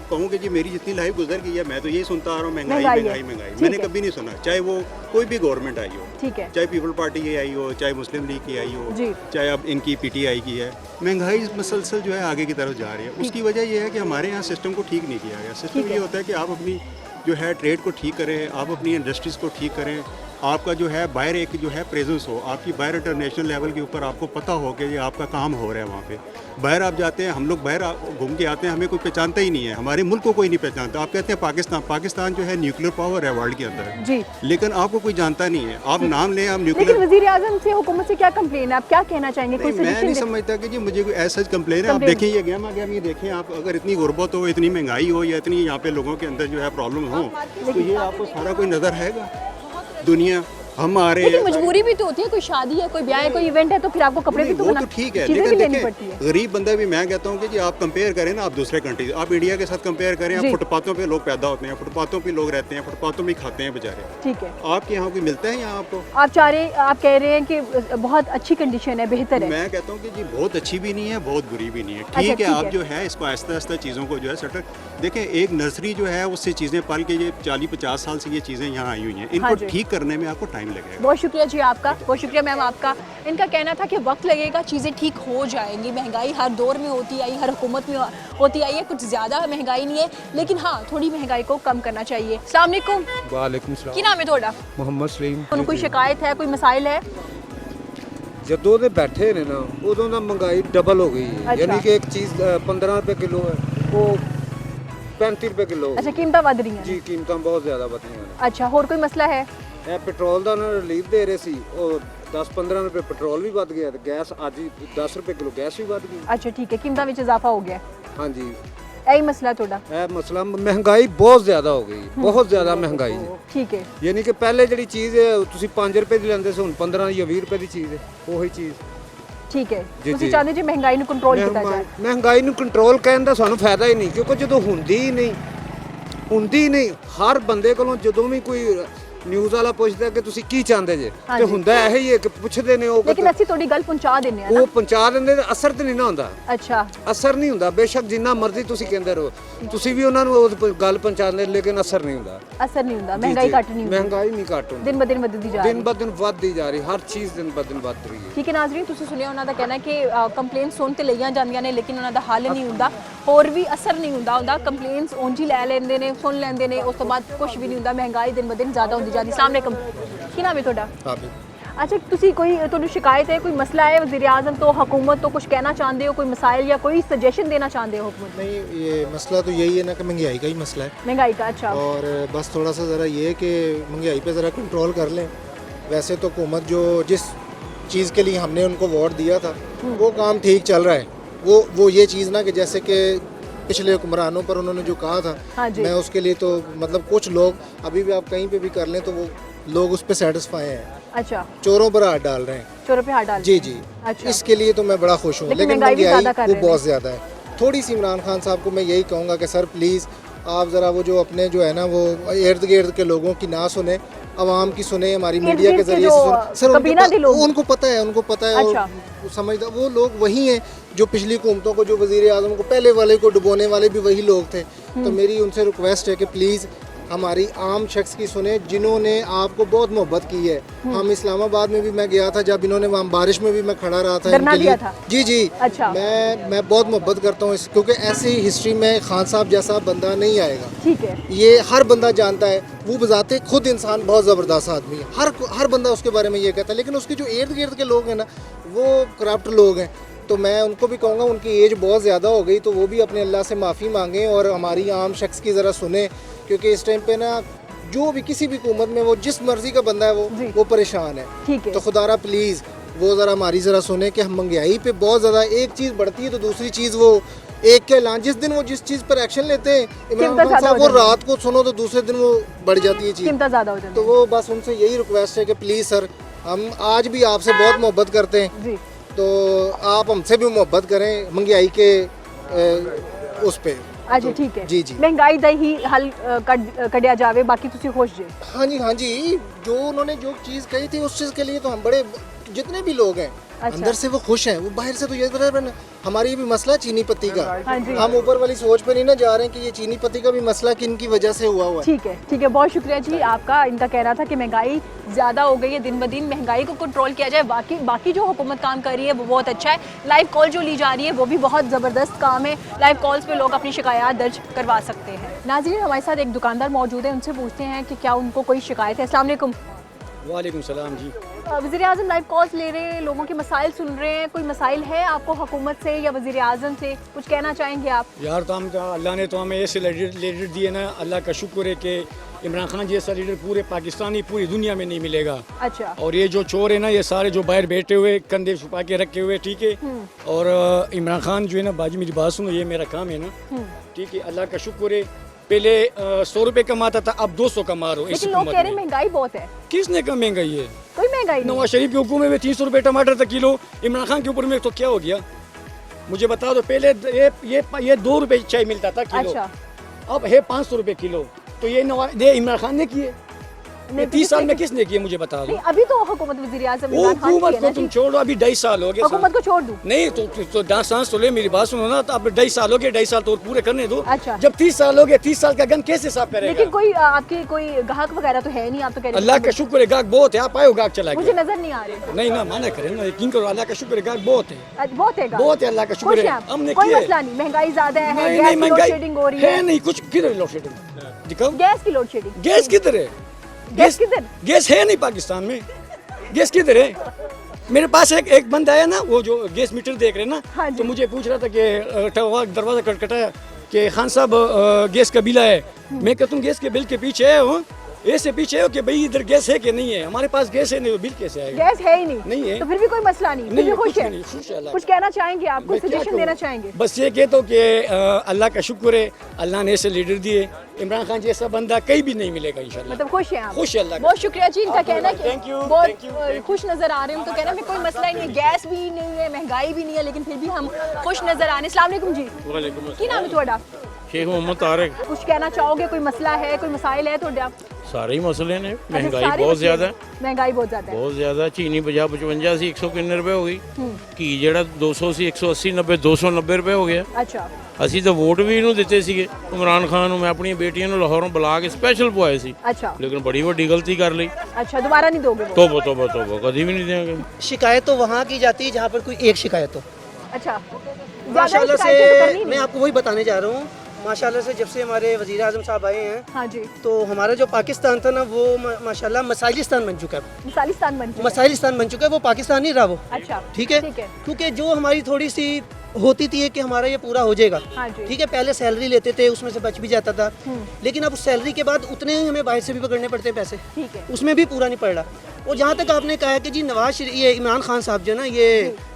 कहूँ कि जी मेरी जितनी लाइफ गुजर गई है, मैं तो यही सुनता आ रहा हूँ महंगाई महंगाई महंगाई है। महंगाई, ठीक मैंने है। कभी नहीं सुना, चाहे वो कोई भी गवर्नमेंट आई हो, ठीक है। चाहे पीपल पार्टी की आई हो, चाहे मुस्लिम लीग की आई हो, जी। चाहे अब इनकी PTI की है, महंगाई मुसलसल जो है आगे की तरफ जा रही है। उसकी वजह यह है कि हमारे यहाँ सिस्टम को ठीक नहीं किया गया। सिस्टम ये होता है कि आप अपनी जो है ट्रेड को ठीक करें, आप अपनी इंडस्ट्रीज़ को ठीक करें, आपका जो है बाहर एक जो है प्रेजेंस हो, आपकी बाहर इंटरनेशनल लेवल के ऊपर आपको पता हो कि ये आपका काम हो रहा है वहाँ पे। बाहर आप जाते हैं, हम लोग बाहर घूम के आते हैं, हमें कोई पहचानता ही नहीं है, हमारे मुल्क को कोई नहीं पहचानता। आप कहते हैं पाकिस्तान जो है न्यूक्लियर पावर है वर्ल्ड के अंदर जी, लेकिन आपको कोई जानता नहीं है। आप नाम लें, आप लेकिन न्यूक्लियर। वज़ीर-ए-आज़म से हुकूमत से क्या कंप्लेन है? आप क्या कहना चाहेंगे? कोई मैं नहीं सजेशन? समझता कि जी मुझे कोई ऐसा कंप्लेन है। आप Complain। देखें ये गैम ये देखें आप, अगर इतनी गुर्बत हो, इतनी महंगाई हो, या इतनी यहाँ पे लोगों के अंदर जो है प्रॉब्लम हो, तो ये आपको सारा कोई नज़र आएगा दुनिया। हम आ रहे लेकिन हैं, मजबूरी भी तो होती है, कोई शादी है, कोई ब्याह है, कोई इवेंट है, तो फिर आपको कपड़े भी तो वो बना तो ठीक है, चीज़ें भी लेकिन लेनी पड़ती है। देखिए गरीब बंदा भी, मैं कहता हूँ कि जी आप कंपेयर करें ना, आप दूसरे कंट्री, आप इंडिया के साथ कंपेयर करें, आप जी। फुटपाथों पे लोग पैदा होते हैं, फुटपाथों पे लोग रहते हैं, फुटपाथों में खाते हैं बेचारे। ठीक है। आपके यहाँ कोई मिलता है यहाँ आपको? आप कह रहे हैं कि बहुत अच्छी कंडीशन है, बेहतर है। मैं कहता हूँ कि जी बहुत अच्छी भी नहीं है, बहुत बुरी भी नहीं है। अच्छा, ठीक है, ठीक आप है। जो है इसको आहिस्ता आहिस्ता चीज़ों को जो है सेटल देखें। एक नर्सरी जो है उससे चीज़ें पाल के ये 40-50 साल से ये चीज़ें यहाँ आई हुई हैं, हाँ इनको जी। ठीक करने में आपको टाइम लगेगा। बहुत शुक्रिया जी आपका, बहुत शुक्रिया मैम आपका। इनका कहना था कि वक्त लगेगा, चीज़ें ठीक हो जाएंगी। महंगाई हर दौर में होती आई, हर हुकूमत में होती आई है, कुछ ज़्यादा महंगाई नहीं है, लेकिन हाँ थोड़ी महंगाई को कम करना चाहिए। अस्सलाम वालेकुम। वालेकुम सलाम। की नाम है थोड़ा? मोहम्मद सलीम। कोई शिकायत है, कोई मसाइल है? ਜਦੋਂ ਦੇ ਬੈਠੇ ਨੇ ਨਾ ਉਦੋਂ ਦਾ ਮਹਿੰਗਾਈ ਡਬਲ ਹੋ ਗਈ ਹੈ। अच्छा। ਯਾਨੀ ਕਿ ਇੱਕ ਚੀਜ਼ 15 ਰੁਪਏ ਕਿਲੋ ਹੈ ਉਹ 35 ਰੁਪਏ ਕਿਲੋ। अच्छा, कीमतें बढ़ रही हैं। ਜੀ ਕੀਮਤਾਂ ਬਹੁਤ ਜ਼ਿਆਦਾ ਵਧੀਆਂ ਨੇ। अच्छा, और कोई मसला है? ਇਹ ਪੈਟਰੋਲ ਦਾ ਨਾ ਰਿਲੀਫ ਦੇ ਰਹੇ ਸੀ, ਉਹ 10-15 ਰੁਪਏ ਪੈਟਰੋਲ ਵੀ ਵੱਧ ਗਿਆ ਤੇ ਗੈਸ ਅੱਜ ਹੀ 10 ਰੁਪਏ ਕਿਲੋ ਗੈਸ ਵੀ ਵੱਧ ਗਈ। अच्छा ठीक है, कीमतों में इजाफा हो गया। ਹਾਂਜੀ यही मसला थोड़ा। ਇਹ ਮਸਲਾ ਮਹਿੰਗਾਈ ਬਹੁਤ ਜ਼ਿਆਦਾ ਹੋ ਗਈ, ਬਹੁਤ ਜ਼ਿਆਦਾ ਮਹਿੰਗਾਈ ਹੈ। ठीक है। ਯਾਨੀ ਕਿ ਪਹਿਲੇ ਜਿਹੜੀ ਚੀਜ਼ ਹੈ ਤੁਸੀਂ 5 ਰੁਪਏ ਦੀ ਲੈਂਦੇ ਸੀ, ਹੁਣ 15 ਜਾਂ 20 ਰੁਪਏ ਦੀ ਚੀਜ਼ ਹੈ ਉਹੀ ਚੀਜ਼। ठीक है, जी, ਤੁਸੀਂ जी। ਚਾਹੁੰਦੇ ਜੀ ਮਹਿੰਗਾਈ ਨੂੰ ਕੰਟਰੋਲ ਕੀਤਾ ਜਾਏ। ਮਹਿੰਗਾਈ ਨੂੰ ਕੰਟਰੋਲ ਕਰਨ ਦਾ ਸਾਨੂੰ ਫਾਇਦਾ ਹੀ ਨਹੀਂ, ਕਿਉਂਕਿ ਜਦੋਂ ਹੁੰਦੀ ਹੀ ਨਹੀਂ ਹਰ ਬੰਦੇ ਕੋਲੋਂ ਜਦੋਂ ਵੀ ਕੋਈ ਨਿਊਜ਼ ਵਾਲਾ ਪੁੱਛਦਾ ਕਿ ਤੁਸੀਂ ਕੀ ਚਾਹੁੰਦੇ ਜੇ ਤੇ ਹਾਂਜੀ। ਹੁੰਦਾ ਇਹ ਹੀ ਹੈ ਕਿ ਪੁੱਛਦੇ ਨੇ ਉਹ लेकिन ਅਸੀਂ ਤੁਹਾਡੀ ਗੱਲ ਪਹੁੰਚਾ ਦਿੰਨੇ ਆ ਨਾ। ਉਹ ਪਹੁੰਚਾ ਦਿੰਦੇ ਤੇ ਅਸਰ ਤੇ ਨਹੀਂ ਨਾ ਹੁੰਦਾ। अच्छा, ਅਸਰ ਨਹੀਂ ਹੁੰਦਾ, ਬੇਸ਼ੱਕ ਜਿੰਨਾ ਮਰਜ਼ੀ ਤੁਸੀਂ ਕਹਿੰਦੇ ਰਹੋ, ਤੁਸੀਂ ਵੀ ਉਹਨਾਂ ਨੂੰ ਉਹ ਗੱਲ ਪਹੁੰਚਾਉਂਦੇ, ਲੇਕਿਨ ਅਸਰ ਨਹੀਂ ਹੁੰਦਾ। असर नहीं ਹੁੰਦਾ, जी, महंगाई जी। घट नहीं होती, ਮਹਿੰਗਾਈ ਨਹੀਂ ਘੱਟ ਹੁੰਦੀ, दिन ब दिन ਵਧਦੀ ਜਾ ਰਹੀ ਦਿਨ ਬ ਦਿਨ ਵੱਧਦੀ ਜਾ ਰਹੀ, ਹਰ ਚੀਜ਼ ਦਿਨ ਬ ਦਿਨ ਵੱਧ ਰਹੀ ਹੈ। ਠੀਕ ਹੈ ਨਾਜ਼ਰੀਨ, ਤੁਸੀਂ ਸੁਣਿਆ ਉਹਨਾਂ ਦਾ ਕਹਿਣਾ ਕਿ ਕੰਪਲੇਂਟਸ ਸੁਣ ਤੇ ਲਈਆਂ ਜਾਂਦੀਆਂ ਨੇ, ਲੇਕਿਨ ਉਹਨਾਂ ਦਾ ਹੱਲ ਨਹੀਂ ਹੁੰਦਾ, ਹੋਰ ਵੀ ਅਸਰ ਨਹੀਂ ਹੁੰਦਾ ਕੰਪਲੇਂਟਸ ਉਂਝ ਹੀ ਲੈ ਲੈਂਦੇ ਨੇ, ਸੁਣ ਲੈਂਦੇ ਨੇ, ਉਸ ਤੋਂ ਬਾਅਦ ਕੁਝ ਵੀ ਨਹੀਂ ਹੁੰਦਾ। ਮਹਿੰਗਾਈ ਦਿਨ ਬ ਦਿਨ ਜ਼ਿਆਦਾ ਹੁੰਦੀ ਜਾਂਦੀ। अस्सलाम वालेकुम, ਕੀ ਨਾਮ ਹੈ ਤੁਹਾਡਾ? अच्छा ਤੁਸੀਂ ਕੋਈ ਤੁਹਾਨੂੰ ਸ਼ਿਕਾਇਤ ਹੈ ਕੋਈ ਮਸਲਾ ਹੈ वज़ीर आज़म तो हुकूमत तो कुछ कहना चाहते हो कोई मसाइल या कोई सजेशन देना चाहते हो हुकूमत नहीं ये मसला तो यही है ना कि महंगाई का ही मसला है महंगाई का अच्छा और बस थोड़ा सा ज़रा ये है कि महंगाई पे ज़रा कंट्रोल कर लें वैसे तो हुकूमत जो जिस चीज़ के लिए हमने उनको वोट दिया था वो काम ठीक चल रहा है वो ये चीज़ ना कि जैसे कि पिछले हुक्मरानों पर उन्होंने जो कहा था मैं उसके लिए तो मतलब कुछ लोग अभी भी आप कहीं पे भी कर लें तो वो लोग उस पर सेटिस्फाई हैं अच्छा चोरों पर हाथ डाल रहे हैं चोरों पे हाथ डाल जी जी अच्छा इसके लिए तो मैं बड़ा खुश हूँ लेकिन महंगाई भी ज़्यादा कर वो रहे बहुत ज़्यादा है थोड़ी सी इमरान खान साहब को मैं यही कहूँगा कि सर प्लीज़ आप ज़रा वो जो अपने जो है ना वो इर्द गिर्द के लोगों की ना सुने आवाम की सुने हमारी मीडिया के जरिए से सुने सर उनको पता है अच्छा। और समझदार वो लोग वही हैं जो पिछली हुकूमतों को जो वज़ीर आज़म को पहले वाले को डुबोने वाले भी वही लोग थे तो मेरी उनसे रिक्वेस्ट है कि प्लीज़ हमारी आम शख्स की सुने जिन्होंने आपको बहुत मोहब्बत की है हम इस्लामाबाद में भी मैं गया था जब इन्होंने वहाँ बारिश में भी मैं खड़ा रहा था इनके लिए जी जी अच्छा। मैं बहुत मोहब्बत करता हूँ क्योंकि ऐसी हिस्ट्री में खान साहब जैसा बंदा नहीं आएगा ठीक है ये हर बंदा जानता है वो बजाते खुद इंसान बहुत ज़बरदस्त आदमी है हर बंदा उसके बारे में ये कहता है लेकिन उसके जो इर्द गिर्द के लोग हैं ना वो करप्ट लोग हैं तो मैं उनको भी कहूँगा उनकी एज बहुत ज़्यादा हो गई तो वो भी अपने अल्लाह से माफ़ी मांगें और हमारी आम शख्स की ज़रा सुने क्योंकि इस टाइम पे ना जो भी किसी भी हुकूमत में वो जिस मर्जी का बंदा है वो परेशान है ठीक है तो खुदारा प्लीज़ वो ज़रा हमारी ज़रा सुने कि हम महंगाई पे बहुत ज़्यादा एक चीज़ बढ़ती है तो दूसरी चीज़ वो एक के ऐलान जिस दिन वो जिस चीज़ पर एक्शन लेते हैं इमरान खान साहब वो रात को सुनो तो दूसरे दिन वो बढ़ जाती है चीज़ ज़्यादा हो जाती है तो वो बस उनसे यही रिक्वेस्ट है कि प्लीज़ सर हम आज भी आपसे बहुत मोहब्बत करते हैं तो आप हमसे भी मोहब्बत करें महंगाई के उस पे अच्छा ठीक है जी जी महंगाई दा ही हल कढ़िया जावे बाकी तुसी खुश जे हाँ जी जो उन्होंने जो चीज़ कही थी उस चीज़ के लिए तो हम बड़े जितने भी लोग हैं अच्छा। अंदर से वो खुश हैं वो बाहर से तो ये हमारी भी मसला चीनी पत्ती का हाँ जी। हम ऊपर वाली सोच पे नहीं ना जा रहे हैं कि ये चीनी पत्ती का भी मसला किन की वजह से हुआ है ठीक है बहुत शुक्रिया जी आपका इनका कहना था कि महंगाई ज़्यादा हो गई है दिन ब दिन महंगाई को कंट्रोल किया जाए बाकी जो हुकूमत काम कर रही है वो बहुत अच्छा है लाइव कॉल जो ली जा रही है वो भी बहुत ज़बरदस्त काम है लाइव कॉल्स पे लोग अपनी शिकायत दर्ज करवा सकते हैं नाज़रीन हमारे साथ एक दुकानदार मौजूद है उनसे पूछते हैं कि क्या उनको कोई शिकायत है अस्सलाम वालेकुम वालेकुम सलाम जी वज़ीर आज़म लाइव कॉल्स ले रहे हैं लोगों के मसाइल सुन रहे हैं कोई मसाइल है आपको हुकूमत से या वज़ीर आज़म से कुछ कहना चाहेंगे आप यार तो हम अल्लाह ने तो हमें ऐसे लीडर दिए ना अल्लाह का शुक्र है कि इमरान खान जैसा लीडर पूरे पाकिस्तानी पूरी दुनिया में नहीं मिलेगा अच्छा और ये जो चोर है ना ये सारे जो बाहर बैठे हुए कंधे छुपा के रखे हुए ठीक है और इमरान खान जो है ना बाजी मेरी बात सुनो ये मेरा काम है ना ठीक है अल्लाह का शुक्र है पहले 100 रुपए कमाता था अब 200 कमा रहा हूँ लेकिन लोग कह रहे हैं महंगाई बहुत है किसने कम महंगाई है कोई महंगाई नहीं नवाज शरीफ की हुकूमत में 300 रुपए टमाटर था किलो इमरान खान के ऊपर में तो क्या हो गया मुझे बता दो पहले ये 2 रुपए चाय मिलता था किलो अच्छा। अब है 500 रुपए किलो तो ये इमरान खान ने किए 30 साल में किसने किए मुझे बता दो अभी तो हुकूमत वज़ीर आज़म इमरान खान हुकूमत को तुम छोड़ो अभी 2.5 साल हो गए हुकूमत को छोड़ दूं नहीं तो 10 साल तो ले मेरी बात सुनो ना तो अब 2.5 साल हो गए 2.5 साल तो पूरे करने दो अच्छा। जब 30 साल हो गए 30 साल का गन कैसे साफ करेगा लेकिन कोई आपके कोई ग्राहक वगैरह तो है नहीं आप तो कह रहे अल्लाह का शुक्र है गाहक बहुत है आप आए हो गाहक चला मुझे नजर नहीं आ रहे नहीं ना माना करें ना यकीन करो अल्लाह का शुक्र है गाहक बहुत है बहुत है अल्लाह का शुक्र है हमने कोई मसला नहीं महंगाई ज्यादा है गैस की लोड शेडिंग हो रही है नहीं कुछ किधर लोड शेडिंग दिखाओ गैस की लोड शेडिंग गैस किधर है गैस किधर गैस है नहीं पाकिस्तान में गैस किधर है मेरे पास एक बंदा आया ना वो जो गैस मीटर देख रहे ना हाँ तो मुझे पूछ रहा था कि दरवाजा खटखटाया कि खान साहब गैस का बिल है मैं कहता हूँ गैस के बिल के पीछे है हूँ ऐसे पीछे हो कि भाई इधर गैस है कि नहीं है हमारे पास गैस है नहीं बिल कैसे आएगा गैस है ही नहीं है तो फिर भी कोई मसला नहीं नहीं खुश है कुछ कहना चाहेंगे आप कुछ सजेशन देना चाहेंगे बस ये कहता हूँ कि अल्लाह का शुक्र है अल्लाह ने ऐसे लीडर दिए इमरान खान जैसा बंदा कहीं भी नहीं मिलेगा इंशाल्लाह मतलब खुश हैं आप खुश है अल्लाह बहुत शुक्रिया जी इनका कहना है कि बहुत खुश नजर आ रहे हैं तो कहना है कोई मसला ही नहीं है गैस भी नहीं है महंगाई भी नहीं है लेकिन फिर भी हम खुश नजर आ रहे हैं अस्सलाम वालेकुम जी वालेकुम की नाम है ਤੁਹਾਡਾ शेख मोहम्मद तारिक कुछ कहना चाहोगे कोई मसला है कोई मसाइल है ਤੁਹਾਡਾ सारे ही मसले ने महंगाई बहुत ज़्यादा है महंगाई बहुत ज़्यादा है बहुत ज़्यादा चीनी 50-55 सी 100 कितने रुपए हो गई घी ਜਿਹੜਾ 200 ਸੀ 180 90 290 ਰੁਪਏ ਹੋ ਗਿਆ ਅੱਛਾ ਅਸੀਂ ਤਾਂ ਵੋਟ ਵੀ ਇਹਨੂੰ ਦਿੱਤੇ ਸੀਗੇ ਇਮਰਾਨ ਖਾਨ ਨੂੰ ਮੈਂ ਆਪਣੀਆਂ ਬੇਟੀਆਂ ਨੂੰ ਲਾਹੌਰੋਂ ਬੁਲਾ ਕੇ ਸਪੈਸ਼ਲ ਪਵਾਏ ਸੀ अच्छा लेकिन बड़ी बड़ी गलती कर ली अच्छा दोबारा नहीं दोगे तोबा तोबा तोबा कभी भी नहीं देंगे शिकायत तो वहाँ की जाती है जहाँ पर कोई एक शिकायत हो अच्छा माशाल्लाह से मैं आपको वही बताने जा रहा हूँ माशाल्लाह से जब से हमारे वज़ीर आज़म साहब आए हैं, हाँ जी, तो हमारा जो पाकिस्तान था ना वो माशाल्लाह मसाइलिस्तान बन चुका है। मिसालिस्तान बन चुका है। मसाइलिस्तान बन चुका है, वो पाकिस्तान नहीं रहा वो। अच्छा, ठीक है, क्योंकि जो हमारी थोड़ी सी होती थी कि हमारा ये पूरा हो जाएगा, हाँ जी, ठीक है, पहले सैलरी लेते थे उसमें से बच भी जाता था, लेकिन अब सैलरी के बाद उतने ही हमें बाहर से भी पकड़ने पड़ते हैं पैसे, ठीक है, उसमें भी पूरा नहीं पड़ रहा। और जहाँ तक आपने कहा है कि जी ये इमरान खान साहब जो ना ये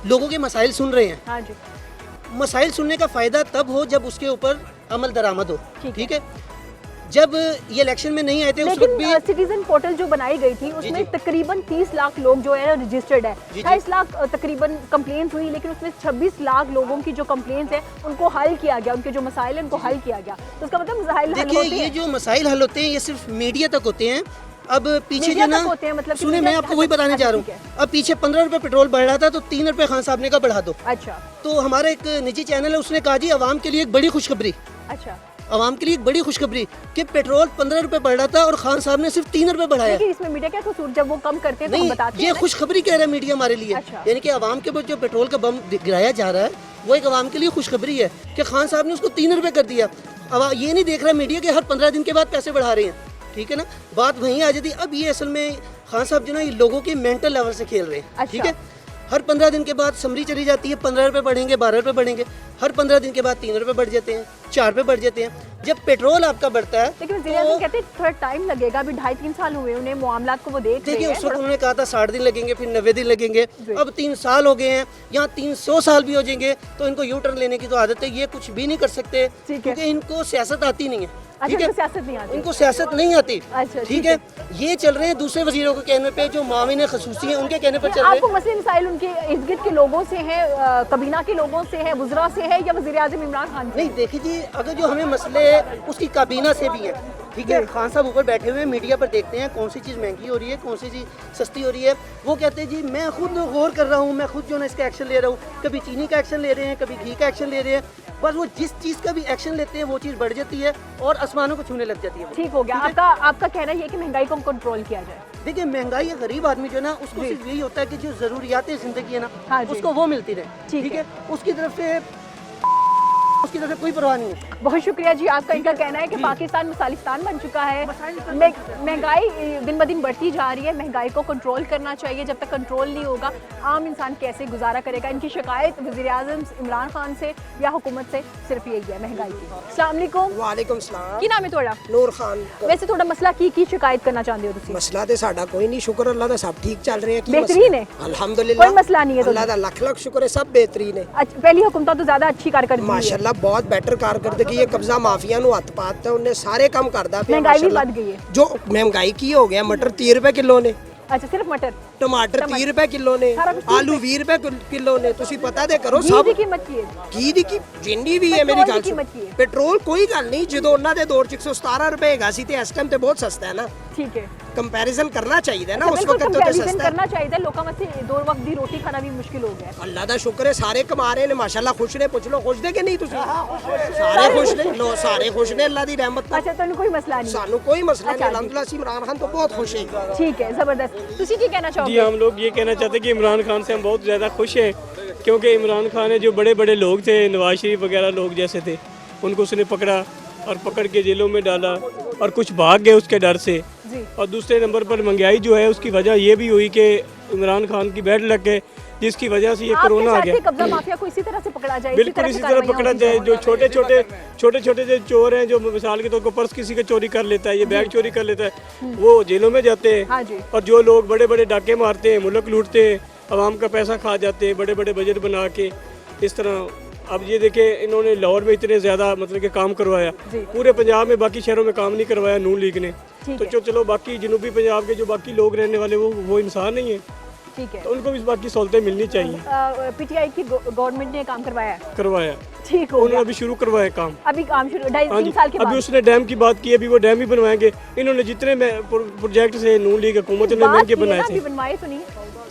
लोगों के मसाइल सुन रहे हैं, हाँ जी, मसाइल सुनने का फ़ायदा तब हो जब उसके ऊपर अमल दरामद हो, ठीक है। जब ये इलेक्शन में नहीं आए थे उस वक्त भी सिटीजन पोर्टल जो बनाई गई थी उसमें तकरीबन 30 लाख लोग जो है रजिस्टर्ड है, 28 लाख तकरीबन कंप्लेंट्स हुई, लेकिन उसमें 26 लाख लोगों की जो कंप्लेंट्स है उनको हल किया गया, उनके जो मसाइल हैं उनको हल किया गया। तो उसका मतलब मसाइल हल देखिए होते ये हैं। जो मसाइल हल होते हैं ये सिर्फ मीडिया तक होते हैं। अब पीछे मीडिया जो ना तक होते हैं, मतलब कि सुने, मीडिया मैं आपको तक वही बताने जा रहा ठीक हूँ। अब पीछे 15 रुपए पेट्रोल बढ़ रहा था तो 3 रुपए खान साहब ने कहा बढ़ा दो। अच्छा, तो हमारा एक निजी चैनल है, उसने कहा जी आवाम के लिए एक बड़ी खुशखबरी, अच्छा, आवाम के लिए एक बड़ी खुशखबरी कि पेट्रोल 15 रुपए बढ़ रहा था और खान साहब ने सिर्फ 3 रुपए बढ़ाया। लेकिन इसमें मीडिया क्या कसूर, जब वो कम करते हैं तो हम नहीं, बताते हैं ये ना। खुशखबरी कह रहा है मीडिया हमारे लिए, अच्छा। यानी कि आवाम के ऊपर जो पेट्रोल का बम गिराया जा रहा है वो एक आवाम के लिए खुशखबरी है कि खान साहब ने उसको 3 रुपए कर दिया। अब ये नहीं देख रहा मीडिया के हर 15 दिन के बाद पैसे बढ़ा रहे हैं, ठीक है ना, बात वहीं आ जाती। अब ये असल में खान साहब जो ना ये लोगों के मेंटल लेवल से खेल रहे हैं, अच्छा। ठीक है। हर 15 दिन के बाद समरी चली जाती है, 15 रुपए बढ़ेंगे, 12 रुपए बढ़ेंगे, हर 15 दिन के बाद 3 रुपए बढ़ जाते हैं, 4 रुपए बढ़ जाते हैं। जब पेट्रोल आपका बढ़ता है लेकिन वज़ीर आज़म कहते हैं थोड़ा टाइम लगेगा, अभी 2.5-3 साल हुए उन्हें मामलात को वो देख रहे देखिए हैं। उस वक्त उन्होंने कहा था 60 दिन लगेंगे, फिर 90 दिन लगेंगे, अब 3 साल हो गए हैं, यहाँ 300 साल भी हो जाएंगे तो इनको यू टर्न लेने की तो आदत है, ये कुछ भी नहीं कर सकते क्योंकि इनको सियासत आती नहीं है, ठीक है, सियासत नहीं आती, इनको सियासत नहीं आती, अच्छा, ठीक है। ये चल रहे हैं दूसरे वजीरों के कहने पे, जो माविन खसूसी हैं उनके कहने पर चल रहे आपको हैं। मसले मसाइल उनके इर्द गिर्द के लोगों से है, कबीना के लोगों से है, वज़रा से है, या वज़ीर आज़म इमरान खान से? नहीं देखिए जी, अगर जो हमें मसले उसकी काबीना से भी है, ठीक है, खान साहब ऊपर बैठे हुए मीडिया पर देखते हैं कौन सी चीज़ महंगी हो रही है, कौन सी चीज़ सस्ती हो रही है, वो कहते हैं जी मैं खुद गौर कर रहा हूँ, मैं खुद जो ना इसका एक्शन ले रहा हूँ, कभी चीनी का एक्शन ले रहे हैं, कभी घी का एक्शन ले रहे हैं, बस वो जिस चीज़ का भी एक्शन लेते हैं वो चीज़ बढ़ जाती है और आसमानों को छूने लग जाती है। ठीक हो गया। आपका कहना ये है कि महंगाई को कंट्रोल किया जाए। देखिए महंगाई है, गरीब आदमी जो है ना उसको सिर्फ यही होता है कि जो ज़रूरियात ज़िंदगी है ना, हाँ जी, उसको वो मिलती रहे, ठीक है, उसकी तरफ से कोई परवाह नहीं है। बहुत शुक्रिया जी आपका। इनका कहना है कि पाकिस्तान मिसालिस्तान बन चुका है, महंगाई दिन ब दिन बढ़ती जा रही है, महंगाई को कंट्रोल करना चाहिए, जब तक कंट्रोल नहीं होगा आम इंसान कैसे गुजारा करेगा। इनकी शिकायत वज़ीर आज़म इमरान खान से या हुकूमत से सिर्फ यही है, महंगाई की। अस्सलाम वालेकुम। वालेकुम सलाम। की नाम है थोड़ा? ਨੂਰ ਖਾਨ। वैसे थोड़ा मसला की शिकायत करना चाहते हो तुम? ਮਸਲਾ ਤੇ ਸਾਡਾ ਕੋਈ ਨਹੀਂ, ਸ਼ੁਕਰ ਅੱਲਾ ਦਾ ਸਭ ਠੀਕ ਚੱਲ ਰਿਹਾ। बेहतरीन है, अल्हम्दुलिल्लाह, कोई मसला नहीं है। ਅੱਲਾ ਦਾ ਲੱਖ ਲੱਖ ਸ਼ੁਕਰ ਹੈ, ਸਭ बेहतरीन है। पहली हुकूमत तो ज़्यादा अच्छी कारकर्दगी है। माशाल्लाह बहुत बेटर कारकर्दगी है। कब्जा माफिया ਨੂੰ ਹੱਥ ਪਾਤਾ, ਉਹਨੇ ਸਾਰੇ ਕੰਮ ਕਰਦਾ ਪਿਆ। महंगाई भी बढ़ गई है। जो महंगाई की हो गया, मटर 30 रुपए किलो ने, अच्छा सिर्फ मटर, टमाटर 30 रुपए किलो ने, आलू 20 रुपए किलो ने, ਤੁਸੀਂ ਪਤਾ ਤੇ ਕਰੋ घी ਸਭ की कीमत की है। घी ਦੀ ਕੀ ਜਿੰਨੀ ਵੀ ਹੈ, ਮੇਰੀ पेट्रोल ਗੱਲ की ਸੁਣ। कीमत की है। ਪੈਟਰੋਲ ਕੋਈ ਗੱਲ ਨਹੀਂ, ਜਦੋਂ ਉਹਨਾਂ ਦੇ ਦੌਰ ਚ 117 ਰੁਪਏ ਹੈਗਾ ਸੀ ਤੇ ਇਸ ਟਾਈਮ ਤੇ ਬਹੁਤ ਸਸਤਾ ਹੈ ਨਾ। ठीक है, कंपैरिजन करना चाहिए ना, अच्छा, उस बिल्कुल वक्त तो comparison सस्ता है। करना चाहिए। लोगों में से 2 वक्त की रोटी खाना भी मुश्किल हो गया है। अल्लाह दा शुक्र है, सारे कमा रहे ने माशाल्लाह, खुश ने। पूछ लो खुश ने कि नहीं तुसी? सारे खुश ने, लो सारे खुश ने अल्लाह दी रहमत नाल। अच्छा तुहानू कोई मसला नहीं? सानू कोई मसला अच्छा नहीं, जी। अल्हम्दुलिल्लाह से इमरान खान तो बहुत खुश है। ठीक है, जबरदस्त। तुसी की कहना जी चाहोगे? हम लोग ये कहना चाहते हैं कि इमरान खान से हम बहुत ज़्यादा खुश हैं, क्योंकि इमरान खान है जो बड़े बड़े लोग थे, नवाज शरीफ वगैरह लोग जैसे थे, उनको उसने पकड़ा और पकड़ के जेलों में डाला और कुछ भाग गए उसके डर से। और दूसरे नंबर पर महंगाई जो है उसकी वजह ये भी हुई कि इमरान खान की बैड लग गए, जिसकी वजह से ये कोरोना आ गया। कब्जा माफिया को इसी तरह से पकड़ा जाए, बिल्कुल इसी तरह पकड़ा जाए। जो छोटे छोटे जो चोर हैं, जो मिसाल के तौर पर पर्स किसी का चोरी कर लेता है, ये बैग चोरी कर लेता है, वो जेलों में जाते हैं। और जो लोग बड़े बड़े डाके मारते हैं, मुल्क लूटते हैं, आवाम का पैसा खा जाते हैं, बड़े बड़े बजट बना के इस तरह। अब ये देखे इन्होंने लाहौर में इतने ज़्यादा मतलब कि काम करवाया, पूरे पंजाब में बाकी शहरों में काम नहीं करवाया नून लीग ने। तो चलो बाकी जनूबी पंजाब के जो बाकी लोग रहने वाले वो इंसान नहीं है, ठीक है, तो उनको भी बाकी सहूलतें मिलनी चाहिए। पीटीआई की गवर्नमेंट ने काम करवाया? ठीक हो उन्होंने अभी शुरू करवाया काम, अभी काम शुरू 2.5-3 साल के बाद। अभी उसने डैम की बात की, अभी वो डैम भी बनवाएंगे। इन्होंने जितने प्रोजेक्ट से नून लीग हुकूमत ने महंगे बनाए थे, बनवाए तो नहीं,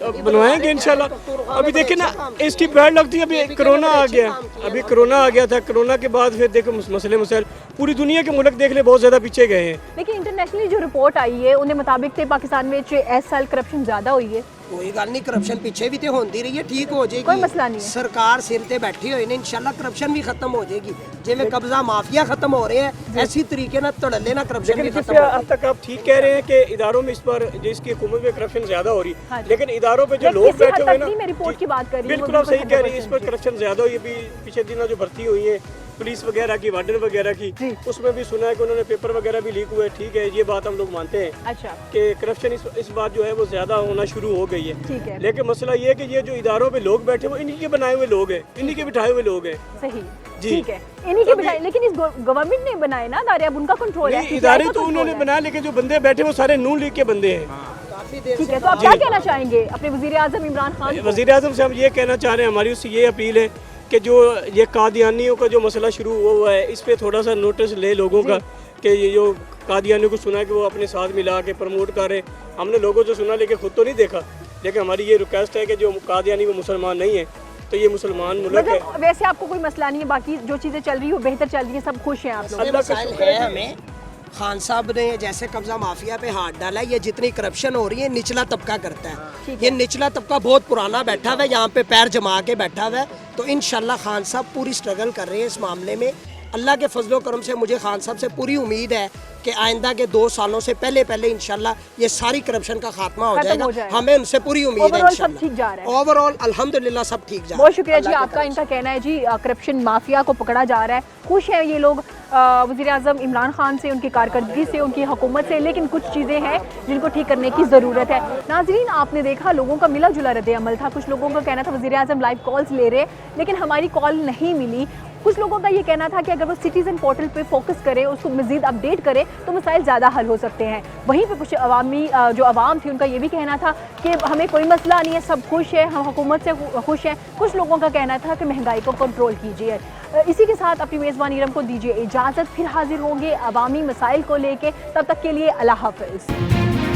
अब बनवाएंगे इंशाल्लाह। अभी देखिए ना इसकी बैड लगती है, अभी कोरोना आ गया, अभी कोरोना आ गया था, कोरोना के बाद फिर देखो मसले मसाइल, पूरी दुनिया के मुल्क देख ले बहुत ज़्यादा पीछे गए हैं। लेकिन इंटरनेशनली जो रिपोर्ट आई है उनके मुताबिक पाकिस्तान में इस साल करप्शन ज़्यादा हुई है। कोई गल नहीं, करप्शन पिछे भी तो होती रही है, ठीक हो जाएगी, कोई मसला नहीं है। सरकार सिर ते बैठी हुई ने, इंशाल्लाह करप्शन भी खत्म हो जाएगी। जिवें कब्जा माफिया खत्म हो रहे हैं, ऐसी तरीके ना धड़ल्ले ना करप्शन भी लेकिन खत्म जिस हो हद तक आप ठीक कह रहे हैं कि इदारों में इस पर जिसकी हुकूमत में करप्शन ज्यादा हो रही हाँ जी। लेकिन इदारों पे जो मैं लोग किसी बैठे हद हुए तक ना, नहीं, मैं रिपोर्ट की बात कर रही हूँ, बिल्कुल वो आप सही कह रही है, 100% इस पर करप्शन ज्यादा हुई है। अभी पीछे दिनों जो भर्ती हुई है पुलिस वगैरह की, वार्डन वगैरह की, उसमें भी सुना है कि उन्होंने पेपर वगैरह भी लीक हुए। ठीक है, ये बात हम लोग मानते हैं अच्छा कि करप्शन इस बात जो है वो ज्यादा होना शुरू हो गई ठीक है। है। लेकिन मसला ये है कि ये जो इदारों पे लोग बैठे वो इन्हीं के बनाए हुए लोग हैं, इन्हीं के बिठाए हुए लोग हैं। सही जी। ठीक है, इन्हीं के बिठाए, लेकिन इस गवर्नमेंट ने बनाए ना इदारे, अब उनका कंट्रोल है। इदारे तो उन्होंने बनाया, लेकिन जो बंदे बैठे वो सारे नून लीग के बंदे हैं। ठीक है, तो आप क्या कहना चाहेंगे अपने वजीर आजम इमरान खान को? वजीर आजम से हम ये कहना चाह रहे हैं, हमारी उससे ये अपील है कि जो ये कादियानियों का जो मसला शुरू हुआ है, इस पे थोड़ा सा नोटिस ले लोगों का कि ये जो कादियानियों को सुना कि वो अपने साथ मिला के प्रमोट कर रहे हैं। हमने लोगों से सुना लेकिन खुद तो नहीं देखा, लेकिन हमारी ये रिक्वेस्ट है कि जो कादियानी वो मुसलमान नहीं है, तो ये मुसलमान मुल्क है। मतलब वैसे आपको कोई मसला नहीं है, बाकी जो चीज़ें चल रही है वो बेहतर चल रही है, सब खुश हैं आप लोग? मसाइल है हमें, खान साहब ने जैसे कब्जा माफिया पे हाथ डाला है, ये जितनी करप्शन हो रही है निचला तबका करता है। ये निचला तबका बहुत पुराना बैठा हुआ है, यहाँ पे पैर जमा के बैठा हुआ है। तो इंशाल्लाह खान साहब पूरी स्ट्रगल कर रहे हैं इस मामले में। अल्लाह के फजलो करम से मुझे खान साहब से पूरी उम्मीद है कि आइंदा के 2 सालों से पहले इंशाल्लाह ये सारी करप्शन का खात्मा हो जाएगा। हमें उनसे पूरी उम्मीद है ओवरऑल सब ठीक जा रहा है। ओवरऑल अल्हम्दुलिल्लाह सब ठीक जा रहा है। बहुत शुक्रिया जी आपका। इनका कहना है जी करप्शन माफिया को पकड़ा जा रहा है, खुश हैं ये लोग वज़ीर आज़म इमरान खान से, उनकी कारकर्दगी से, उनकी हुकूमत से, लेकिन कुछ चीज़ें हैं जिनको ठीक करने की ज़रूरत है। नाज़रीन, आपने देखा लोगों का मिला जुला रद्द अमल था। कुछ लोगों का कहना था वज़ीर आज़म लाइव कॉल्स ले रहे, लेकिन हमारी कॉल नहीं मिली। कुछ लोगों का ये कहना था कि अगर वो सिटीज़न पोर्टल पे फोकस करे, उसको मज़ीद अपडेट करे तो मसाइल ज़्यादा हल हो सकते हैं। वहीं पे कुछ जो अवाम थी उनका ये भी कहना था कि हमें कोई मसला नहीं है, सब खुश है, हम हुकूमत से खुश हैं। कुछ लोगों का कहना था कि महंगाई को कंट्रोल कीजिए। इसी के साथ अपनी मेज़बान इरम को दीजिए इजाज़त, फिर हाजिर होंगे अवामी मसाइल को लेके। तब तक के लिए अल्लाह हाफ़िज़।